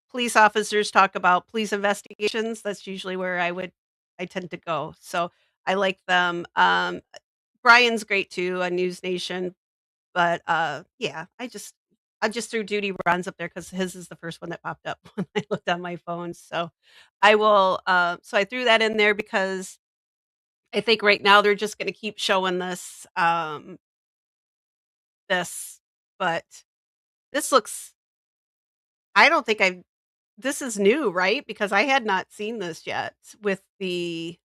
police officers talk about police investigations, that's usually where I tend to go. So I like them. Brian's great too on News Nation, but yeah, I just threw Duty Ron's up there because his is the first one that popped up when I looked on my phone. So I will. So I threw that in there because I think right now they're just going to keep showing this. But this looks. I don't think I've. This is new, right? Because I had not seen this yet with the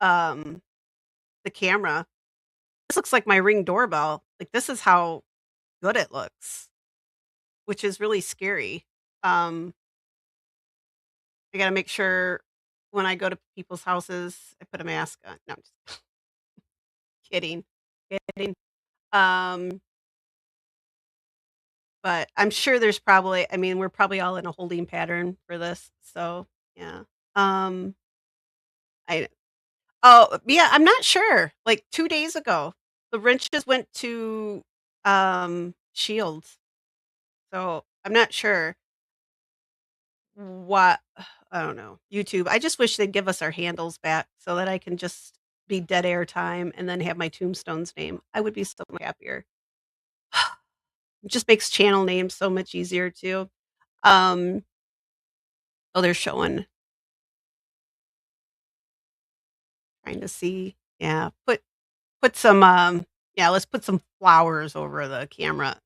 camera. This looks like my Ring doorbell. Like this is how good it looks, which is really scary. I gotta make sure when I go to people's houses, I put a mask on. No, I'm just kidding. Kidding. But I'm sure there's probably, I mean, we're probably all in a holding pattern for this. So yeah. I Oh yeah, I'm not sure. Like 2 days ago, the wrenches went to Shields. So I'm not sure what I don't know. YouTube. I just wish they'd give us our handles back so that I can just be dead air time and then have my Tombstones name. I would be so much happier. It just makes channel names so much easier too. Oh, they're showing. Trying to see. Yeah, put some yeah, let's put some flowers over the camera.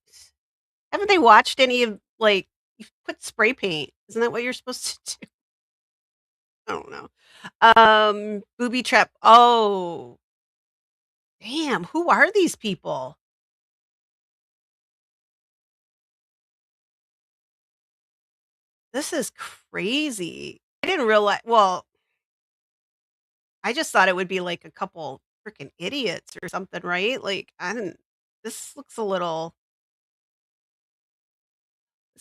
Haven't they watched any of like you put spray paint? Isn't that what you're supposed to do? I don't know. Booby trap. Oh, damn, who are these people? This is crazy. I didn't realize well, I just thought it would be like a couple freaking idiots or something, right? Like I didn't this looks a little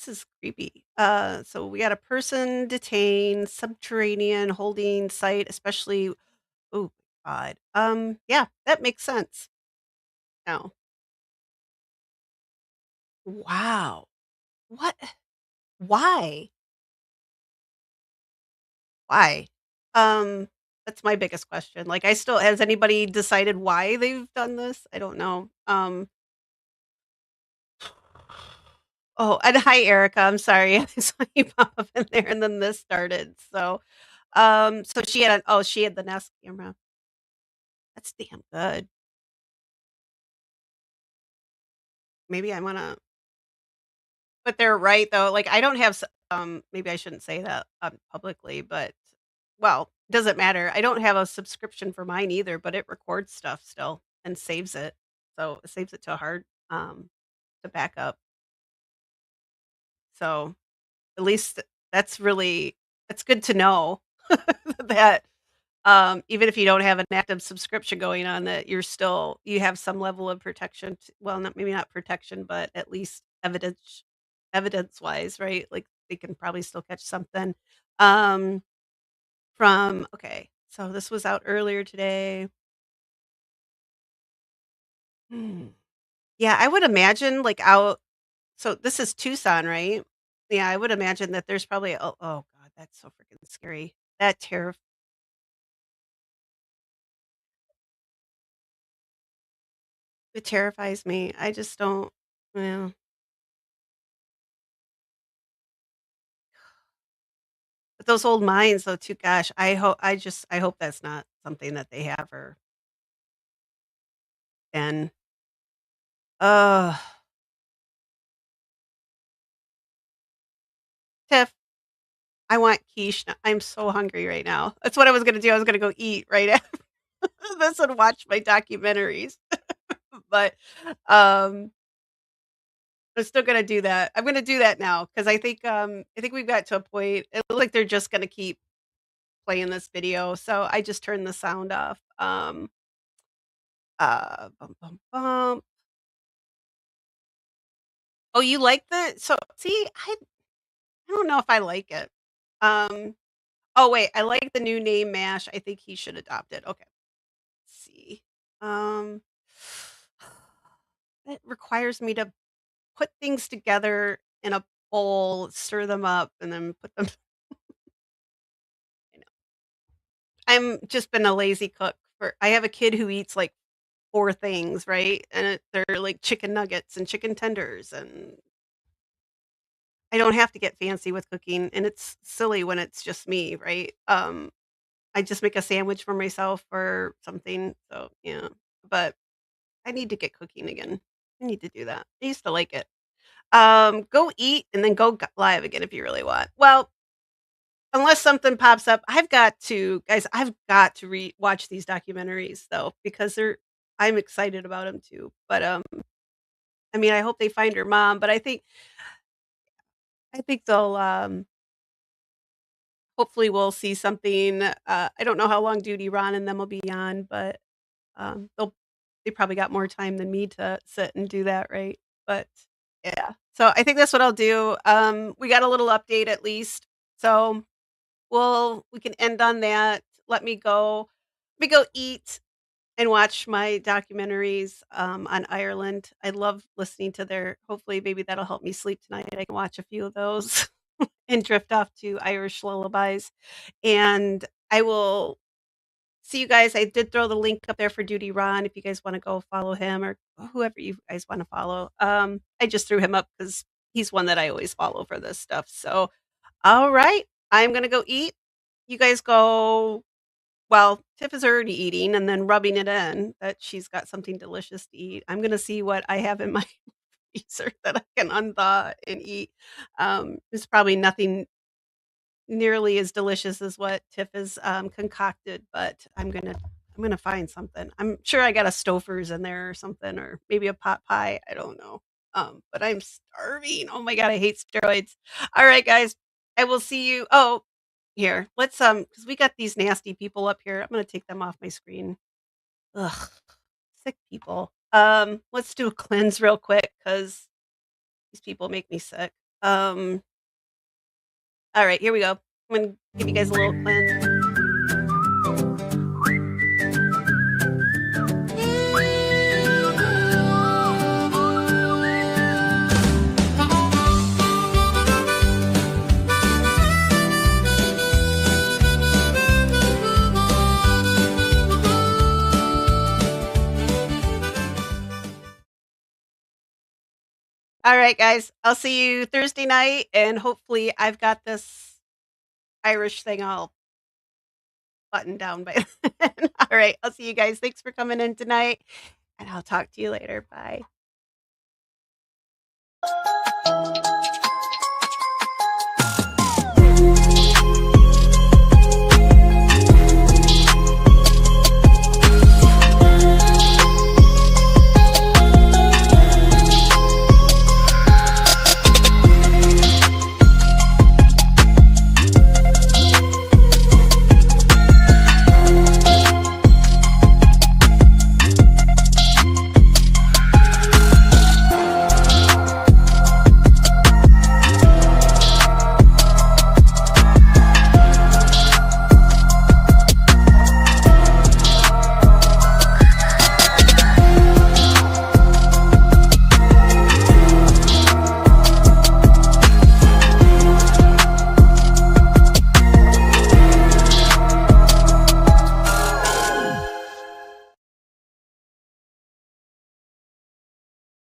This is creepy. So we got a person detained, subterranean holding site, especially. Oh God. Yeah, that makes sense. No. Wow. What? Why? Why? Um, that's my biggest question. Like, I still has anybody decided why they've done this? I don't know. Oh, and hi, Erica. I'm sorry. I saw you pop up in there, and then this started. So she had the Nest camera. That's damn good. Maybe I wanna but they're right, though, like, I don't have maybe I shouldn't say that, publicly, but well, doesn't matter. I don't have a subscription for mine either, but it records stuff still and saves it. So, it saves it to hard, to back up. So, at least that's good to know that, even if you don't have an active subscription going on, that you have some level of protection well, not maybe not protection, but at least evidence-wise, right? Like, they can probably still catch something. Um, so this was out earlier today. Hmm. Yeah, I would imagine, like, out so this is Tucson, right? Yeah, I would imagine that there's probably oh god, that's so freaking scary. That terror it terrifies me. I just don't yeah. But those old mines though too, gosh, I hope that's not something that they have or and uh Tiff, I want quiche. I'm so hungry right now. That's what I was gonna do. I was gonna go eat right after this and watch my documentaries. But um I'm still gonna do that. I'm gonna do that now because I think we've got to a point. It looks like they're just gonna keep playing this video. So I just turned the sound off. Bum, bum, bum. Oh, you like the so see, I don't know if I like it. Um, oh wait, I like the new name MASH. I think he should adopt it. Okay. Let's see. Um, it requires me to put things together in a bowl, stir them up, and then put them. You know, I'm just been a lazy cook for. I have a kid who eats like four things, right? And they're like chicken nuggets and chicken tenders, and I don't have to get fancy with cooking, and it's silly when it's just me, right? I just make a sandwich for myself or something. So yeah, but I need to get cooking again. I need to do that. I used to like it. Go eat and then go live again if you really want. Well, unless something pops up, I've got to watch these documentaries though because I'm excited about them too. But I mean, I hope they find her mom. But I think they'll hopefully we'll see something. I don't know how long Duty Ron and them will be on, but they probably got more time than me to sit and do that, right? But yeah. So I think that's what I'll do. We got a little update at least. So we can end on that. Let me go eat and watch my documentaries on Ireland. I love listening to their hopefully maybe that'll help me sleep tonight. I can watch a few of those and drift off to Irish lullabies. And I will see you guys. I did throw the link up there for Duty Ron if you guys want to go follow him or whoever you guys want to follow. I just threw him up because he's one that I always follow for this stuff. So, all right, I'm gonna go eat. You guys go. Well, Tiff is already eating and then rubbing it in that she's got something delicious to eat. I'm gonna see what I have in my freezer that I can unthaw and eat. There's probably nothing nearly as delicious as what Tiff has, concocted, but I'm gonna find something. I'm sure I got a Stouffer's in there or something, or maybe a pot pie, I don't know. But I'm starving. Oh my god, I hate steroids. Alright, guys, I will see you here, let's, because we got these nasty people up here. I'm gonna take them off my screen. Ugh, sick people. Let's do a cleanse real quick because these people make me sick. All right, here we go. I'm gonna give you guys a little cleanse. All right, guys. I'll see you Thursday night, and hopefully I've got this Irish thing all buttoned down by then. All right, I'll see you guys. Thanks for coming in tonight, and I'll talk to you later. Bye.